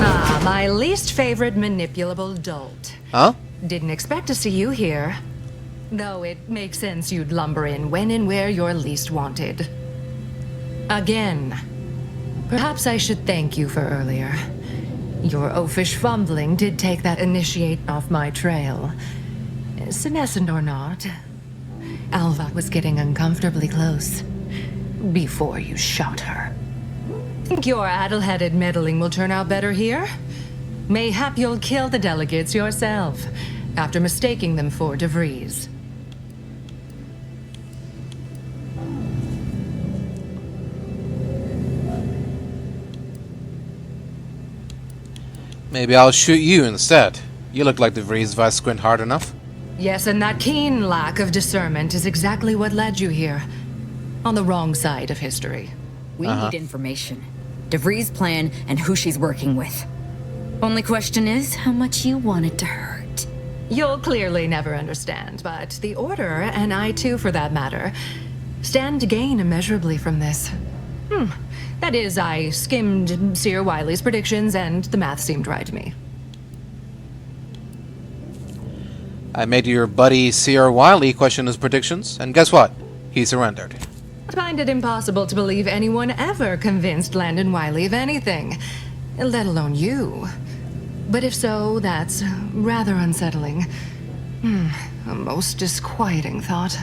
Ah, my least favorite manipulable dolt. Huh? Didn't expect to see you here. Though it makes sense you'd lumber in when and where you're least wanted. Again. Perhaps I should thank you for earlier. Your oafish fumbling did take that initiate off my trail. Senescent or not, Alva was getting uncomfortably close. Before you shot her. Think your addle-headed meddling will turn out better here? Mayhap you'll kill the delegates yourself, after mistaking them for De Vries. Maybe I'll shoot you instead. You look like De Vries if I squint hard enough. Yes, and that keen lack of discernment is exactly what led you here. On the wrong side of history. We need information. De Vries' plan and who she's working with. Only question is, how much you want it to hurt. You'll clearly never understand, but the Order, and I too for that matter, stand to gain immeasurably from this. That is, I skimmed Seer Wiley's predictions and the math seemed right to me. I made your buddy Seer Wiley question his predictions, and guess what? He surrendered. I find it impossible to believe anyone ever convinced Landon Wiley of anything, let alone you. But if so, that's rather unsettling. A most disquieting thought.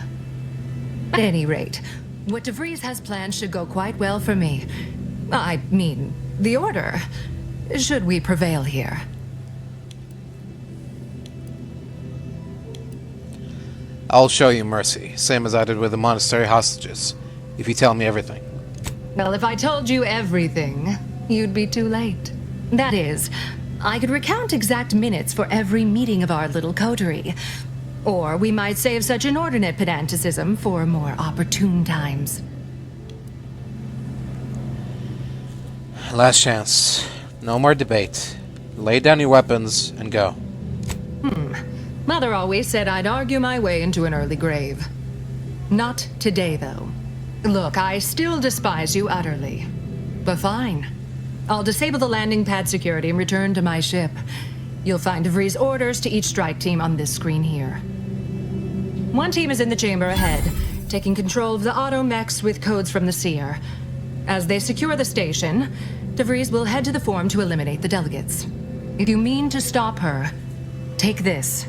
At any rate, what De Vries has planned should go quite well for me. I mean, the Order, should we prevail here. I'll show you mercy, same as I did with the monastery hostages, if you tell me everything. Well, if I told you everything, you'd be too late. That is, I could recount exact minutes for every meeting of our little coterie. Or we might save such inordinate pedanticism for more opportune times. Last chance. No more debate. Lay down your weapons and go. Mother always said I'd argue my way into an early grave. Not today, though. Look, I still despise you utterly. But fine. I'll disable the landing pad security and return to my ship. You'll find De Vries' orders to each strike team on this screen here. One team is in the chamber ahead, taking control of the auto mechs with codes from the Seer. As they secure the station, De Vries will head to the forum to eliminate the delegates. If you mean to stop her, take this.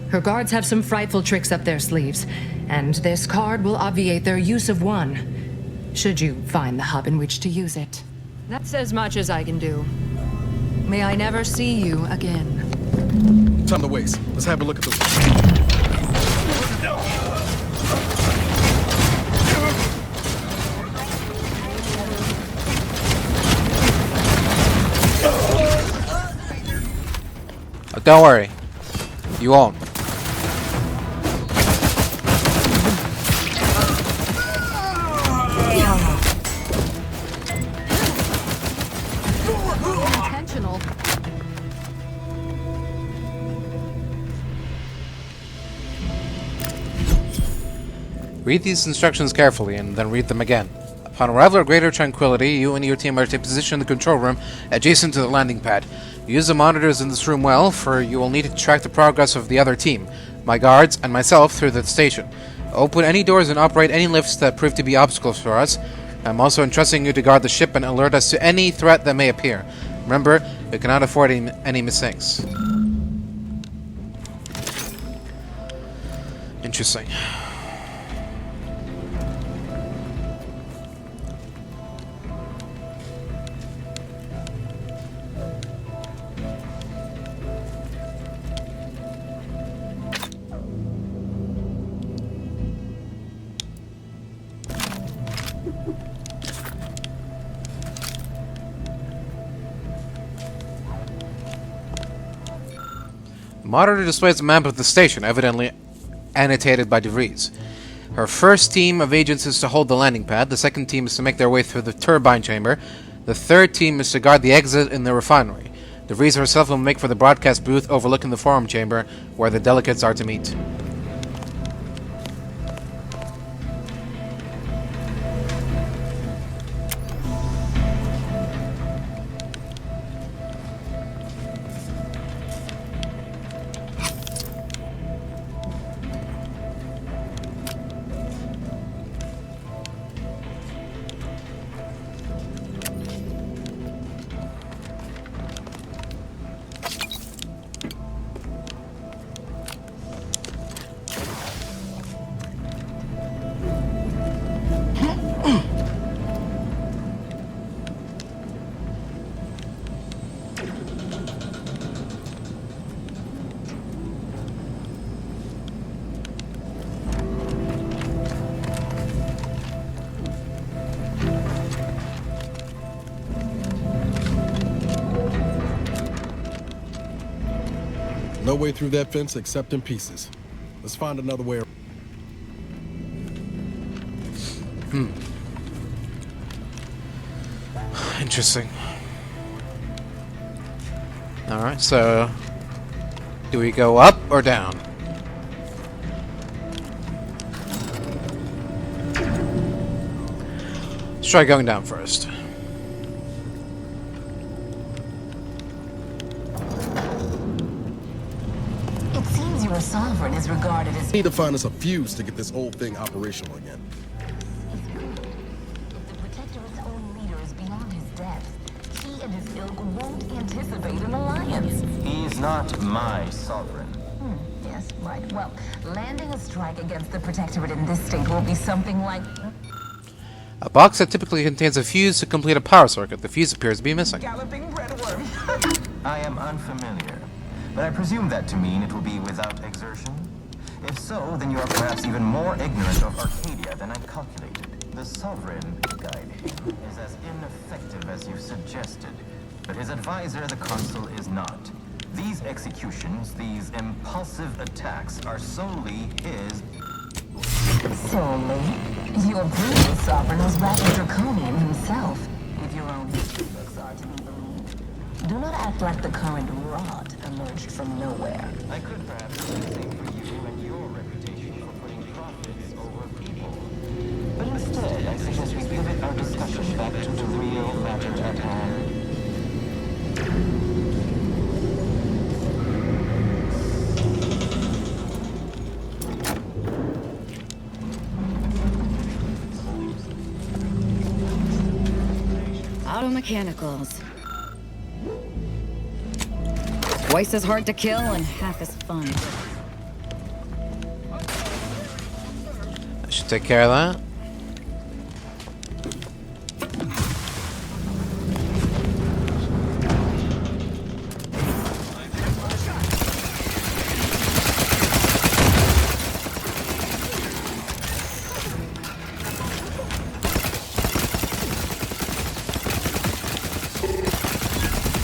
Her guards have some frightful tricks up their sleeves, and this card will obviate their use of one, should you find the hub in which to use it. That's as much as I can do. May I never see you again. Time to waste. Let's have a look at the... Oh, don't worry. You won't. Intentional. Read these instructions carefully and then read them again. Upon arrival at Greater Tranquility, you and your team are to take position in the control room adjacent to the landing pad. Use the monitors in this room well, for you will need to track the progress of the other team, my guards, and myself through the station. Open any doors and operate any lifts that prove to be obstacles for us. I'm also entrusting you to guard the ship and alert us to any threat that may appear. Remember, we cannot afford any mistakes. Interesting. The monitor displays a map of the station, evidently annotated by Vries. Her first team of agents is to hold the landing pad, the second team is to make their way through the turbine chamber, the third team is to guard the exit in the refinery. Vries herself will make for the broadcast booth overlooking the forum chamber, where the delegates are to meet. No way through that fence except in pieces. Let's find another way. Interesting. Alright, so do we go up or down? Let's try going down first. Your sovereign is regarded as... We need to find us a fuse to get this whole thing operational again. If the Protectorate's own leader is beyond his depth, he and his ilk won't anticipate an alliance. He's not my sovereign. Yes, right. Well, landing a strike against the Protectorate in this state will be something like... A box that typically contains a fuse to complete a power circuit. The fuse appears to be missing. Galloping breadworm. I am unfamiliar, but I presume that to mean it will be without exertion. If so, then you are perhaps even more ignorant of Arcadia than I calculated. The Sovereign, guide him, is as ineffective as you suggested, but his advisor, the Consul, is not. These executions, these impulsive attacks, are solely his... Solely? Your previous sovereign was rather draconian himself, if your own history books are to be believed. Do not act like the current rot emerged from nowhere. I could perhaps do the same for you and your reputation for putting profits over people. But instead, I suggest we pivot our discussion back to the real matter at hand. Auto mechanicals. Twice as hard to kill and half as fun. I should take care of that.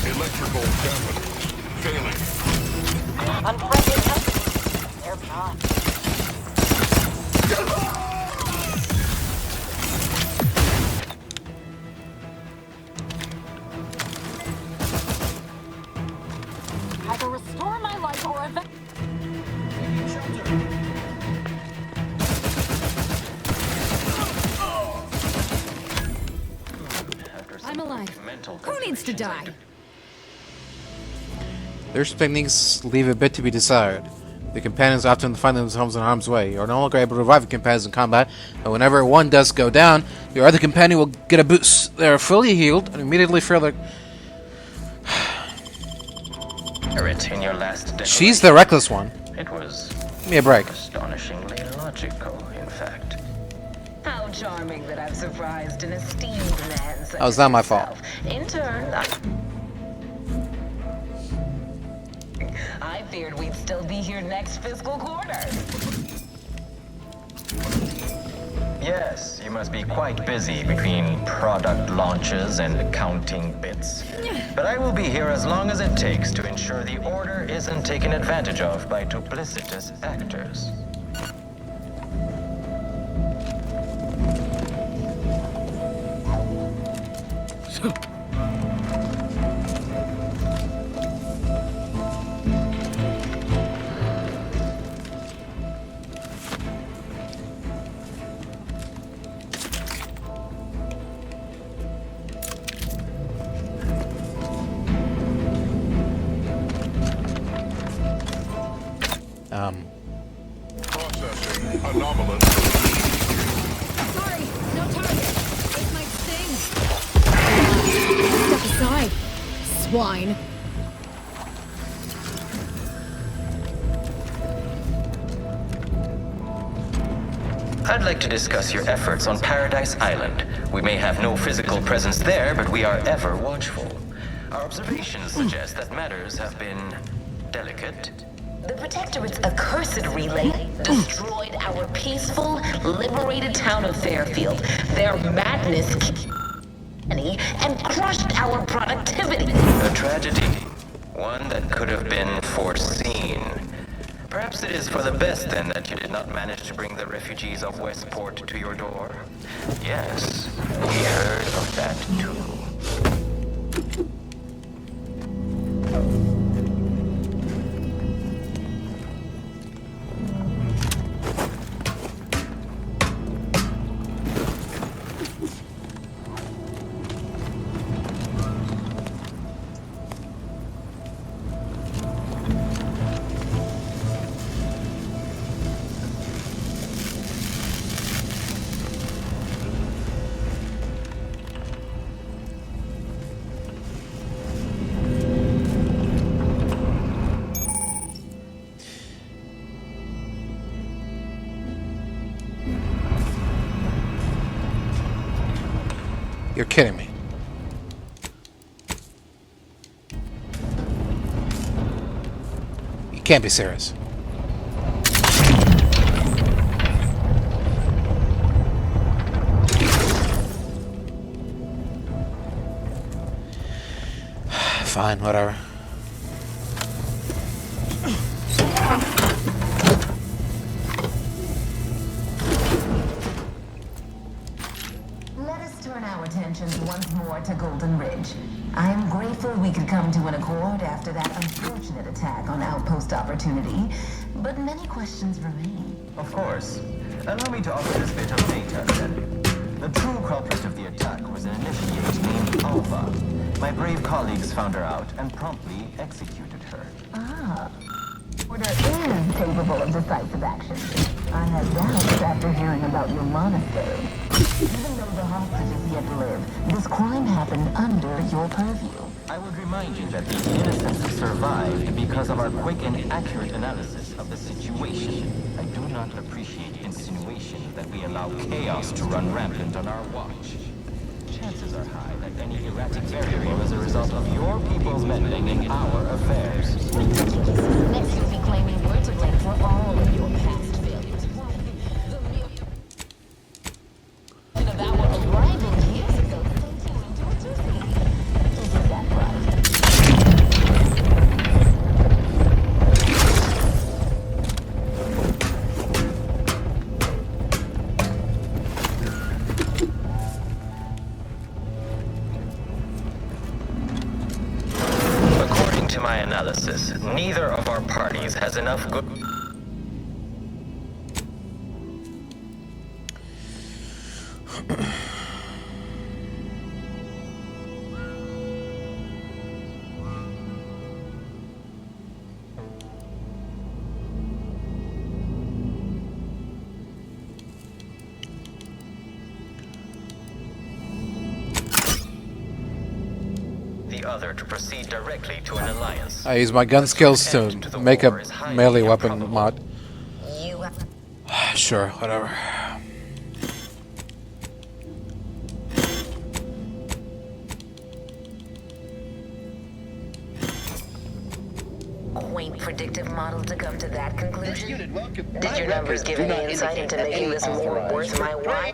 Electrical damage. Failing. Unfriendly company. They're not. Either restore my life or event. I'm alive. Who needs to die? Their techniques leave a bit to be desired. The companions often find themselves in harm's way. You are no longer able to revive your companions in combat, but whenever one does go down, your other companion will get a boost. They are fully healed and immediately feel their... In your last She's the reckless one. It was Give me a break. astonishingly logical, in fact. How charming that I'm surprised an esteemed man such That was not my fault. In turn, I feared we'd still be here next fiscal quarter. Yes, you must be quite busy between product launches and counting bits. But I will be here as long as it takes to ensure the order isn't taken advantage of by duplicitous actors. Processing anomalous. Sorry, no target. It might sting. Step aside, swine. I'd like to discuss your efforts on Paradise Island. We may have no physical presence there, but we are ever watchful. Our observations suggest that matters have been delicate. The Protectorate's accursed relay destroyed our peaceful, liberated town of Fairfield. Their madness and crushed our productivity. A tragedy. One that could have been foreseen. Perhaps it is for the best, then, that you did not manage to bring the refugees of Westport to your door. Yes, we heard of that, too. You're kidding me. You can't be serious. Fine, whatever. Let us turn our attentions once more to Golden Ridge. I am grateful we could come to an accord after that unfortunate attack on Outpost Opportunity, but many questions remain. Of course. Allow me to offer this bit of data, then. The true culprit of the attack was an initiate named Alva. My brave colleagues found her out and promptly executed her. Ah. Order is capable of decisive action. I had doubts after hearing about your monastery. Even though the hostages yet live, this crime happened under your purview. I would remind you that the innocents survived because of our quick and accurate analysis of the situation. I do not appreciate insinuations that we allow chaos to run rampant on our watch. Chances are high that any erratic variable is a result of your people's meddling in our affairs. Next you'll be claiming we're to blame for all of your past failures. Of our arrival years ago, isn't that right? According to my analysis, neither of our parties has enough good... the other to proceed directly to an alliance. I use my gun skills to make a melee weapon mod. Sure, whatever. Quaint predictive model to come to that conclusion? Did your numbers give any insight into making this more worth my while?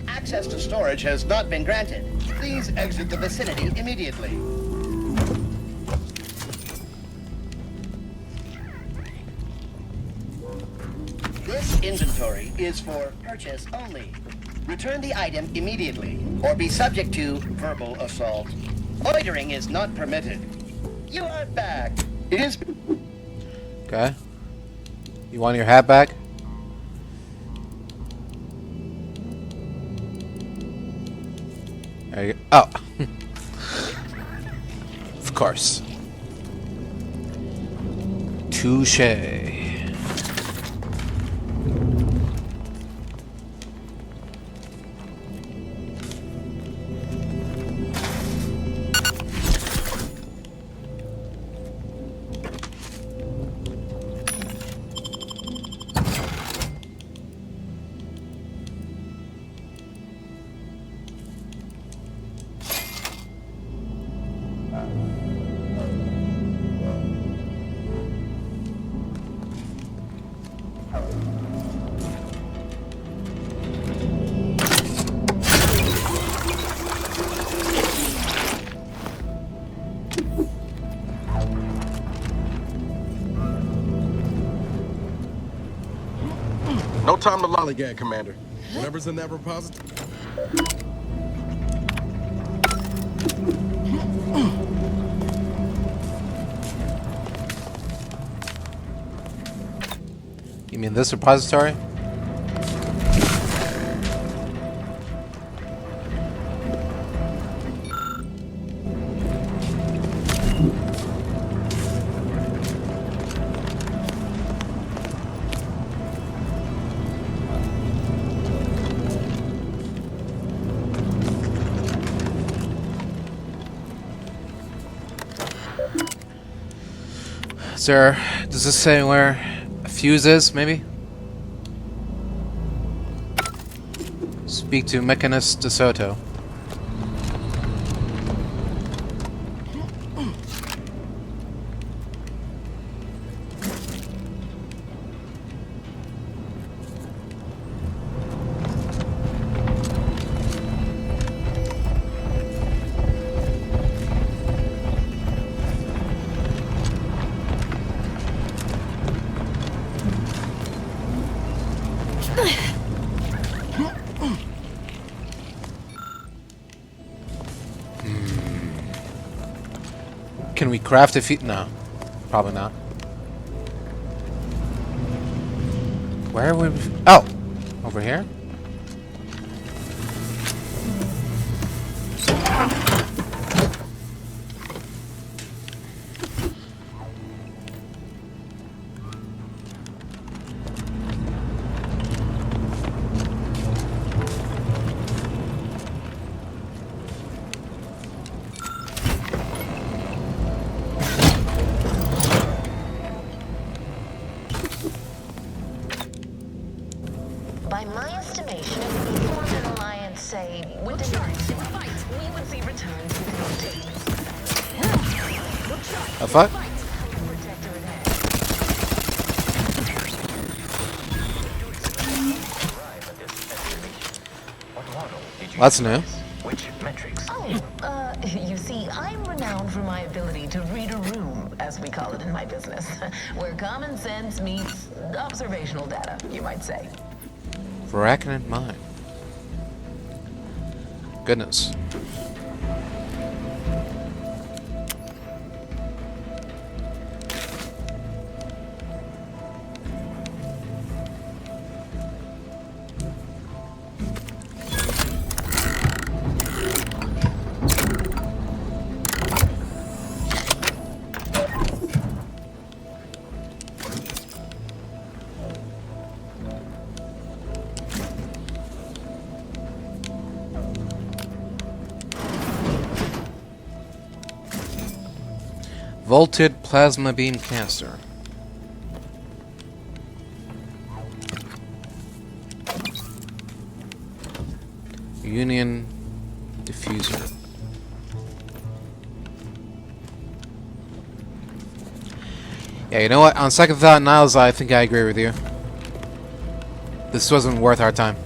Access to storage has not been granted. Please exit the vicinity immediately. This inventory is for purchase only. Return the item immediately, or be subject to verbal assault. Loitering is not permitted. You are back. It is... Okay. You want your hat back? There you go. Oh. Of course. Touché. No time to lollygag, Commander. Whatever's in that repository. You mean this repository? Sir, does this say where a fuse is, maybe? Speak to Mechanist DeSoto. Can we craft a fuse? No, probably not. Where would we... Oh! Over here? By my estimation, if we formed an alliance, say, with the Knights in fight, we would see returns within days. A fuck? That's new. Which metrics? Oh, you see, I'm renowned for my ability to read a room, as we call it in my business, where common sense meets observational data, you might say. Arachnid mine. Goodness. Vaulted plasma beam caster. Union diffuser. Yeah, you know what? On second thought, Niles, I think I agree with you. This wasn't worth our time.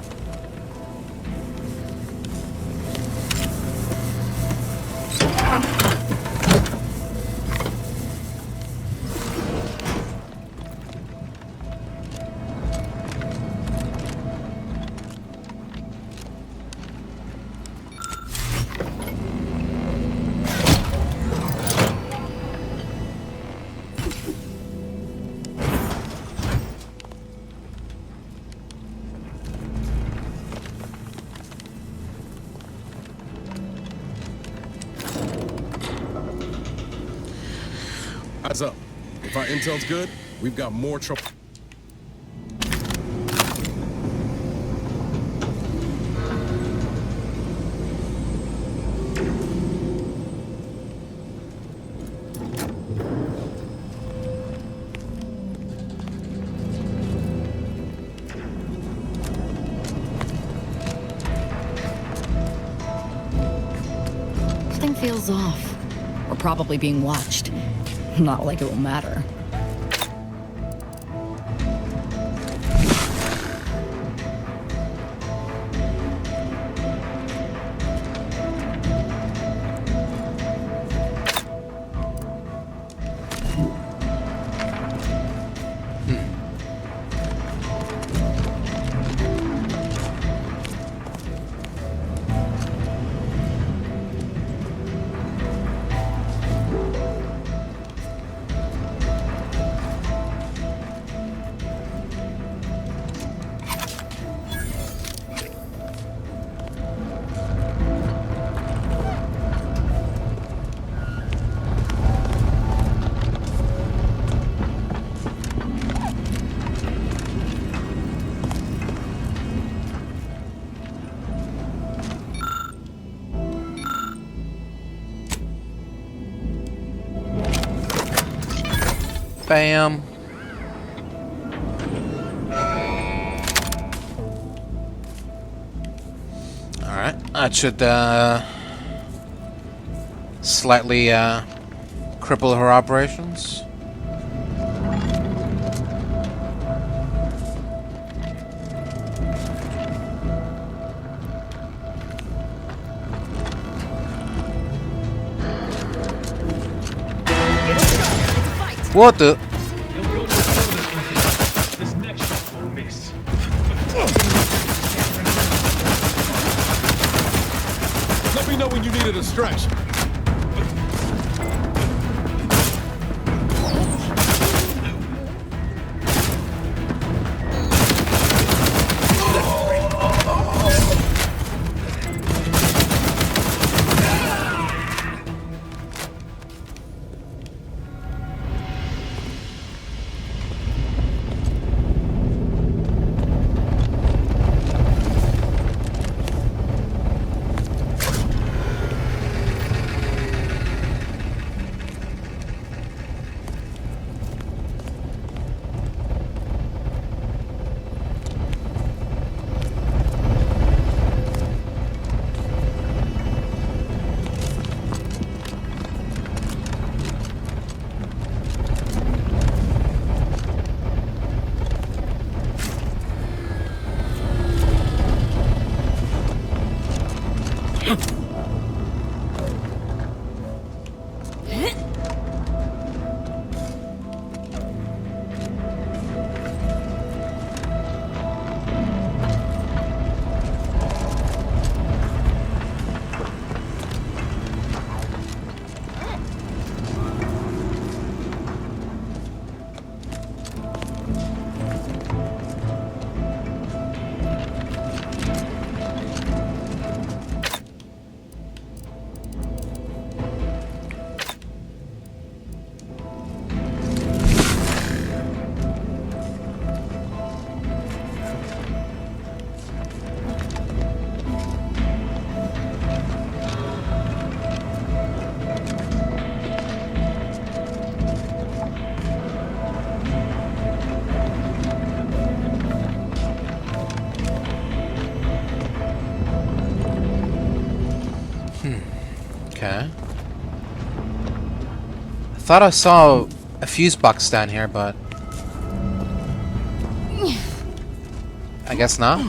Eyes up. If our intel's good, we've got more trouble. Something feels off. We're probably being watched. Not like it will matter. Bam. Alright, that should slightly cripple her operations. What the? Let me know when you need a distraction. thought I saw a fuse box down here, but I guess not.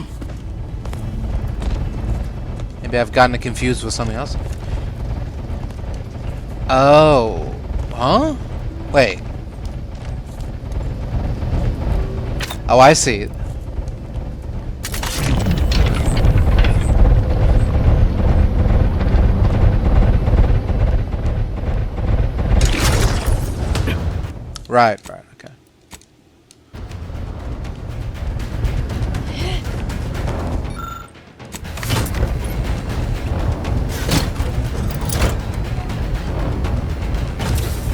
Maybe I've gotten it confused with something else. Oh. Huh? Wait. Oh, I see. Right, okay.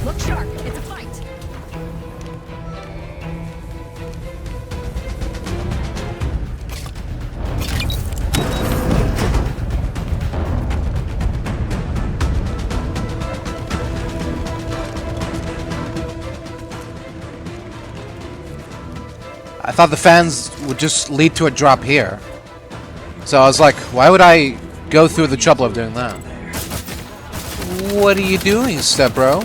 Look sharp. It's a fight. I thought the fans would just lead to a drop here. So I was like, why would I go through the trouble of doing that? What are you doing, step bro?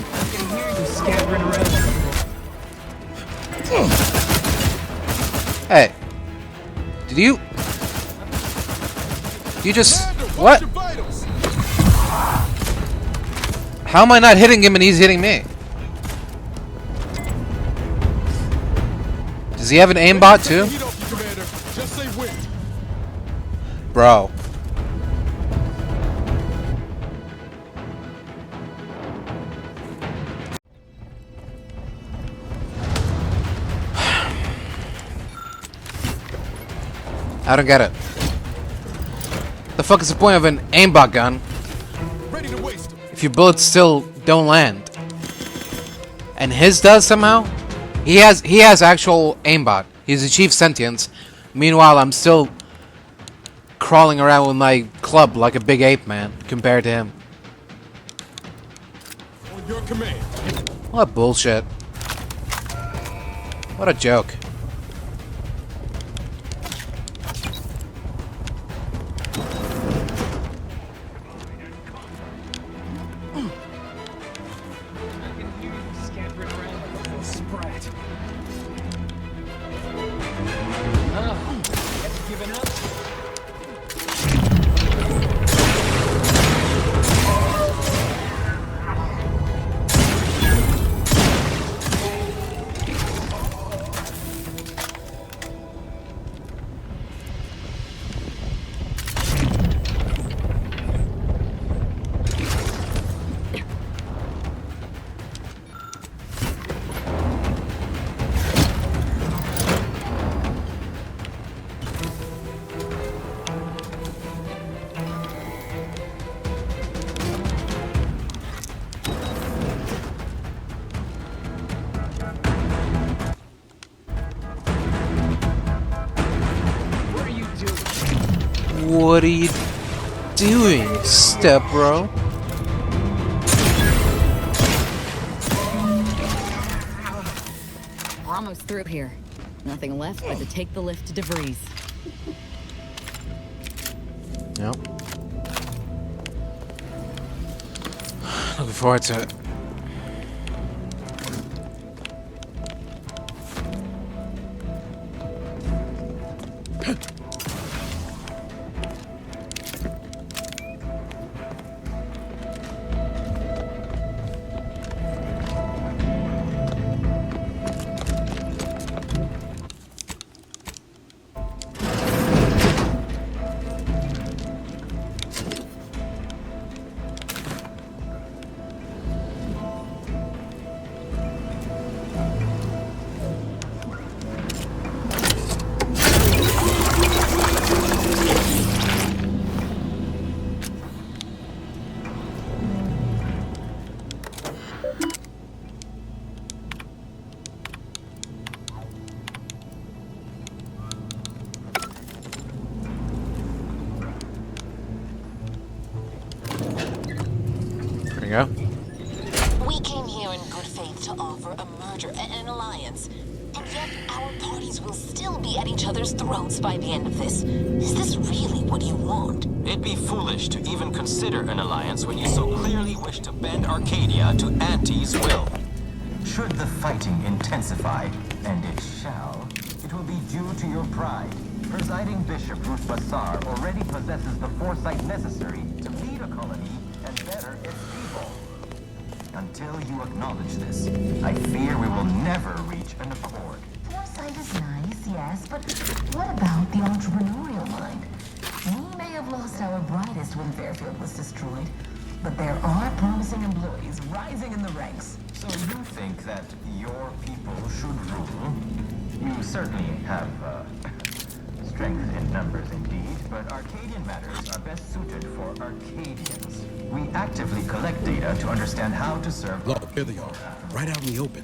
Hey. Did you just... What? How am I not hitting him and he's hitting me? Does he have an aimbot too? Bro. I don't get it. The fuck is the point of an aimbot gun if your bullets still don't land? And his does somehow? He has actual aimbot. He's achieved sentience. Meanwhile, I'm still crawling around with my club like a big ape man compared to him. On your command. What bullshit. What a joke. What are you doing, step bro? We're almost through here. Nothing left but to take the lift to Vries. Yep. Looking forward to it. Go. We came here in good faith to offer a merger and an alliance, and yet our parties will still be at each other's throats by the end of this. Is this really what you want? It'd be foolish to even consider an alliance when you so clearly wish to bend Arcadia to Auntie's will. Should the fighting intensify, and it shall, it will be due to your pride. Presiding Bishop Ruth Bassar already possesses the foresight necessary to lead a colony and better its people. Until you acknowledge this, I fear we will never reach an accord. Foresight is nice, yes, but what about the entrepreneurial mind? We may have lost our brightest when Fairfield was destroyed, but there are promising employees rising in the ranks. So you think that your people should rule? You certainly have, strength in numbers indeed, but Arcadian matters are best suited for Arcadians. We actively collect data to understand how to serve... Look, here they are, right out in the open.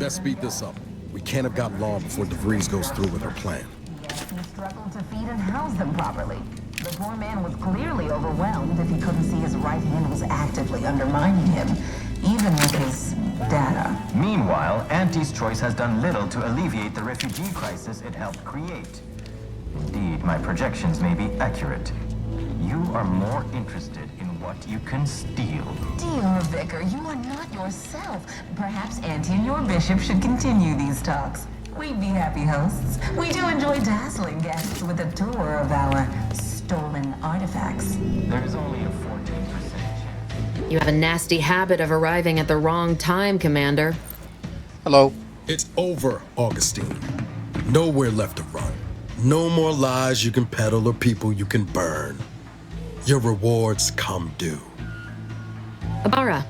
Let's speed this up. We can't have got long before Vries goes through with her plan. Yes, he struggled to feed and house them properly. The poor man was clearly overwhelmed if he couldn't see his right hand was actively undermining him, even with his data. Meanwhile, Auntie's choice has done little to alleviate the refugee crisis it helped create. Indeed, my projections may be accurate. You are more interested in what you can steal. Dear Vicar, you are not yourself. Perhaps Auntie and your bishop should continue these talks. We'd be happy hosts. We do enjoy dazzling guests with a tour of our stolen artifacts. There's only a 14% chance. You have a nasty habit of arriving at the wrong time, Commander. Hello. It's over, Augustine. Nowhere left to run. No more lies you can peddle or people you can burn. Your rewards come due. Abara,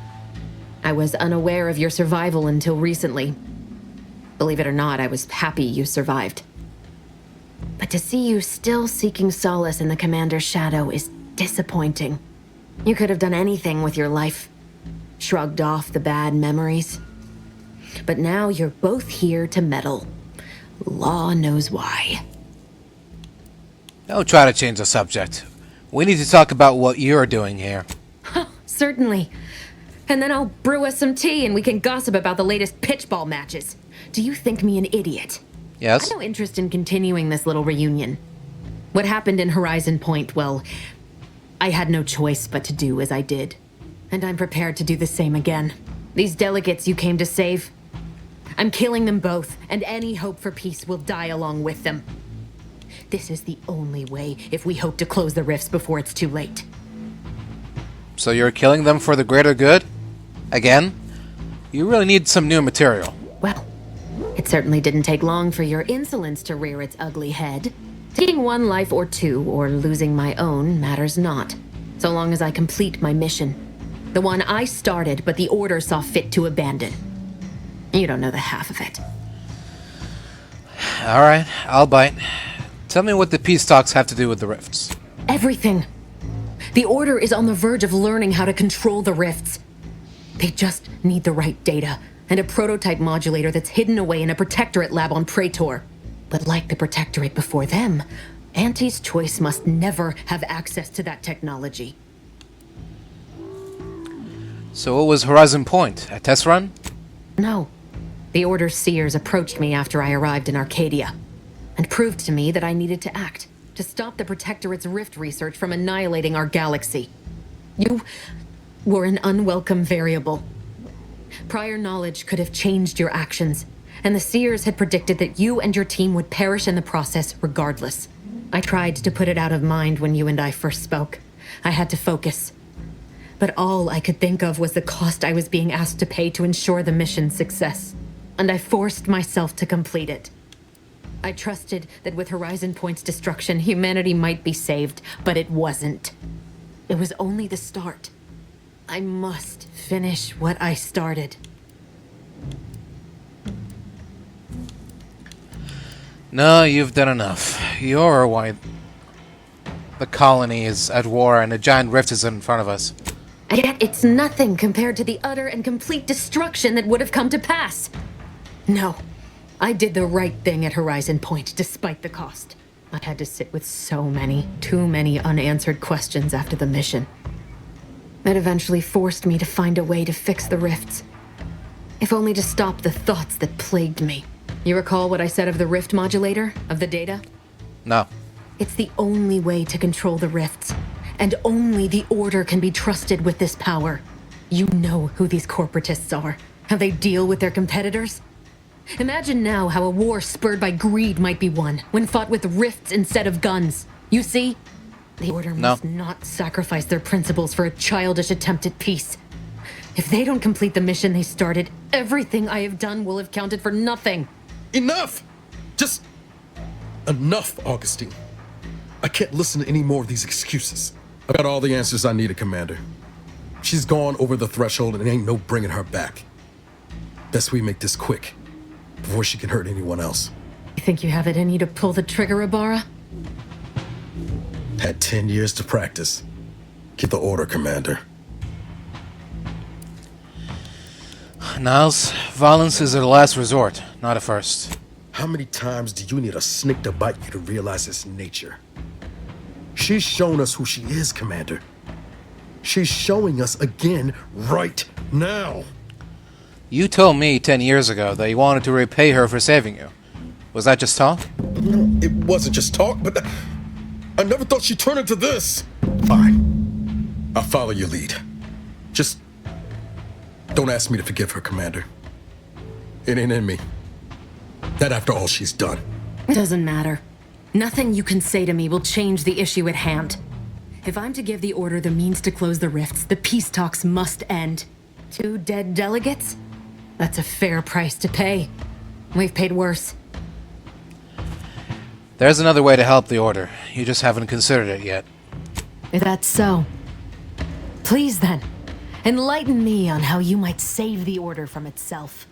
I was unaware of your survival until recently. Believe it or not, I was happy you survived. But to see you still seeking solace in the Commander's shadow is disappointing. You could have done anything with your life. Shrugged off the bad memories. But now you're both here to meddle. Law knows why. Don't try to change the subject. We need to talk about what you're doing here. Certainly. And then I'll brew us some tea and we can gossip about the latest pitchball matches. Do you think me an idiot? Yes. I have no interest in continuing this little reunion. What happened in Horizon Point, well, I had no choice but to do as I did. And I'm prepared to do the same again. These delegates you came to save, I'm killing them both, and any hope for peace will die along with them. This is the only way if we hope to close the rifts before it's too late. So you're killing them for the greater good? Again? You really need some new material. Well, it certainly didn't take long for your insolence to rear its ugly head. Taking one life or two, or losing my own, matters not, so long as I complete my mission. The one I started, but the Order saw fit to abandon. You don't know the half of it. Alright, I'll bite. Tell me what the peace talks have to do with the rifts. Everything. The Order is on the verge of learning how to control the rifts. They just need the right data, and a prototype modulator that's hidden away in a Protectorate lab on Praetor. But like the Protectorate before them, Auntie's choice must never have access to that technology. So what was Horizon Point? A test run? No. The Order's seers approached me after I arrived in Arcadia, and proved to me that I needed to act, to stop the Protectorate's rift research from annihilating our galaxy. You were an unwelcome variable. Prior knowledge could have changed your actions, and the seers had predicted that you and your team would perish in the process regardless. I tried to put it out of mind when you and I first spoke. I had to focus. But all I could think of was the cost I was being asked to pay to ensure the mission's success, and I forced myself to complete it. I trusted that with Horizon Point's destruction, humanity might be saved, but it wasn't. It was only the start. I must finish what I started. No, you've done enough. You're why the colony is at war and a giant rift is in front of us. And yet it's nothing compared to the utter and complete destruction that would have come to pass. No, I did the right thing at Horizon Point, despite the cost. I had to sit with too many unanswered questions after the mission. It eventually forced me to find a way to fix the rifts. If only to stop the thoughts that plagued me. You recall what I said of the rift modulator, of the data? No. It's the only way to control the rifts, and only the Order can be trusted with this power. You know who these corporatists are. How they deal with their competitors? Imagine now how a war spurred by greed might be won, when fought with rifts instead of guns. You see? The Order must not sacrifice their principles for a childish attempt at peace. If they don't complete the mission they started, everything I have done will have counted for nothing. Enough! Just enough, Augustine. I can't listen to any more of these excuses. I got all the answers I needed, Commander. She's gone over the threshold and ain't no bringing her back. Best we make this quick, before she can hurt anyone else. You think you have it in you to pull the trigger, Ibarra? Had 10 years to practice. Get the order, Commander. Niles, violence is a last resort, not a first. How many times do you need a snake to bite you to realize its nature? She's shown us who she is, Commander. She's showing us again right now. You told me 10 years ago that you wanted to repay her for saving you. Was that just talk? It wasn't just talk, but I never thought she'd turn into this. Fine. I'll follow your lead. Just don't ask me to forgive her, Commander. It ain't in me. That after all she's done. It doesn't matter. Nothing you can say to me will change the issue at hand. If I'm to give the Order the means to close the rifts, the peace talks must end. 2 dead delegates? That's a fair price to pay. We've paid worse. There's another way to help the Order. You just haven't considered it yet. If that's so, please then, enlighten me on how you might save the Order from itself.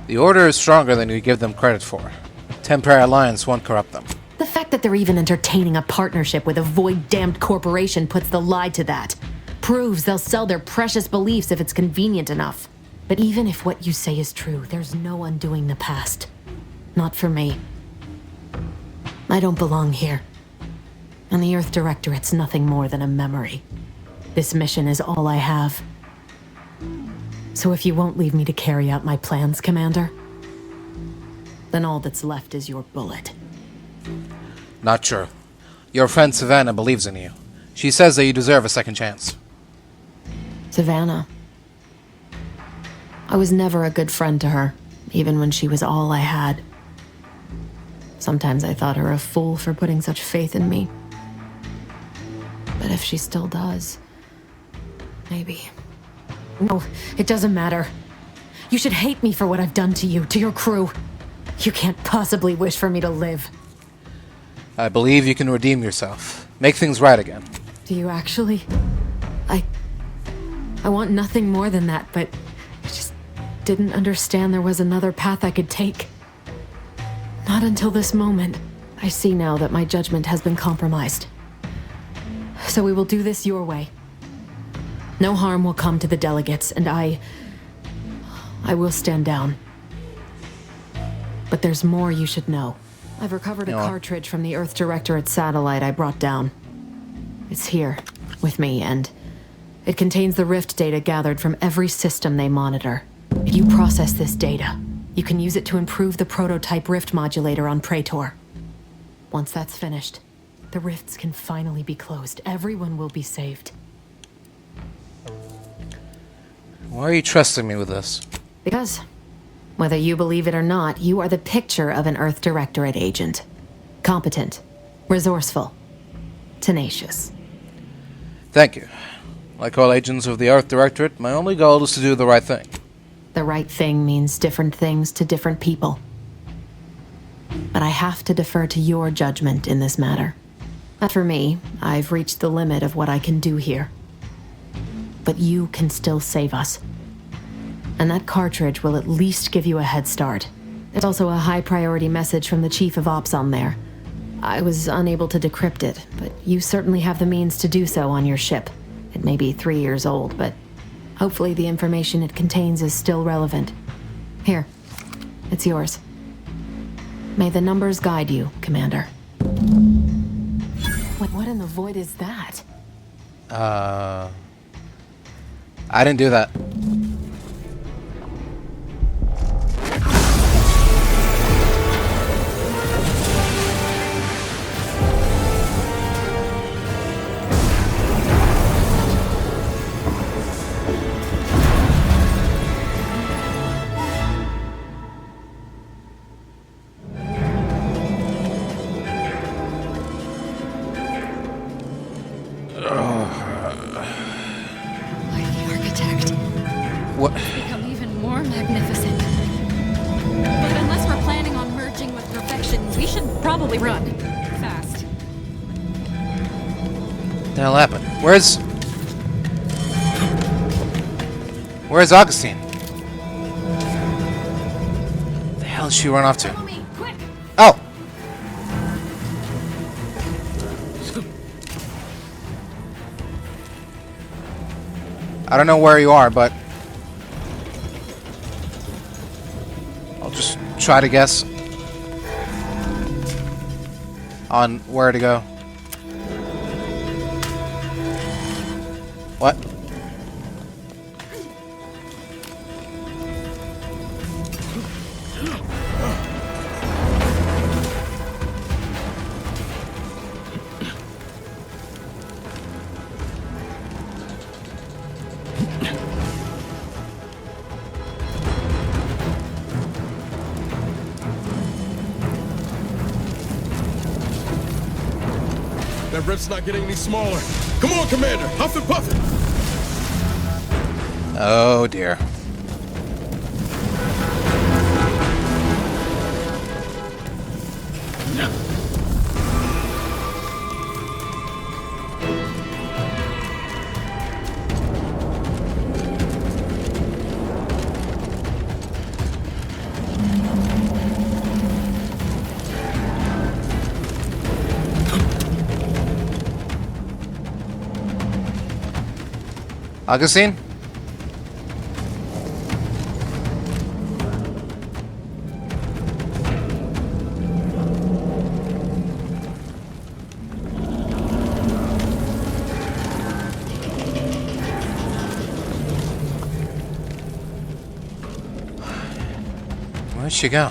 The Order is stronger than you give them credit for. Temporary alliance won't corrupt them. The fact that they're even entertaining a partnership with a void-damned corporation puts the lie to that. Proves they'll sell their precious beliefs if it's convenient enough. But even if what you say is true, there's no undoing the past. Not for me. I don't belong here. And the Earth Directorate's nothing more than a memory. This mission is all I have. So if you won't leave me to carry out my plans, Commander, then all that's left is your bullet. Not true. Your friend Savannah believes in you. She says that you deserve a second chance. Savannah. I was never a good friend to her, even when she was all I had. Sometimes I thought her a fool for putting such faith in me. But if she still does, maybe. No, it doesn't matter. You should hate me for what I've done to you, to your crew. You can't possibly wish for me to live. I believe you can redeem yourself. Make things right again. Do you actually? I want nothing more than that, but I just didn't understand there was another path I could take. Not until this moment. I see now that my judgment has been compromised. So we will do this your way. No harm will come to the delegates, and I will stand down. But there's more you should know. I've recovered a cartridge from the Earth Directorate satellite I brought down. It's here, with me, and it contains the rift data gathered from every system they monitor. If you process this data, you can use it to improve the prototype rift modulator on Praetor. Once that's finished, the rifts can finally be closed. Everyone will be saved. Why are you trusting me with this? Because, whether you believe it or not, you are the picture of an Earth Directorate agent. Competent, resourceful, tenacious. Thank you. Like all agents of the Earth Directorate, my only goal is to do the right thing. The right thing means different things to different people. But I have to defer to your judgment in this matter. As for me, I've reached the limit of what I can do here. But you can still save us. And that cartridge will at least give you a head start. There's also a high-priority message from the Chief of Ops on there. I was unable to decrypt it, but you certainly have the means to do so on your ship. It may be 3 years old, but hopefully the information it contains is still relevant. Here, it's yours. May the numbers guide you, Commander. What in the void is that? I didn't do that. What? Become even more magnificent. But unless we're planning on merging with perfection, we should probably run. Fast. What the hell happened? Where's Augustine? The hell did she run off to? Follow me, quick! Oh! I don't know where you are, but I'll just try to guess on where to go. What? That rift's not getting any smaller. Come on, Commander! Huff and puff it! Oh dear. Augustine? Where'd she go?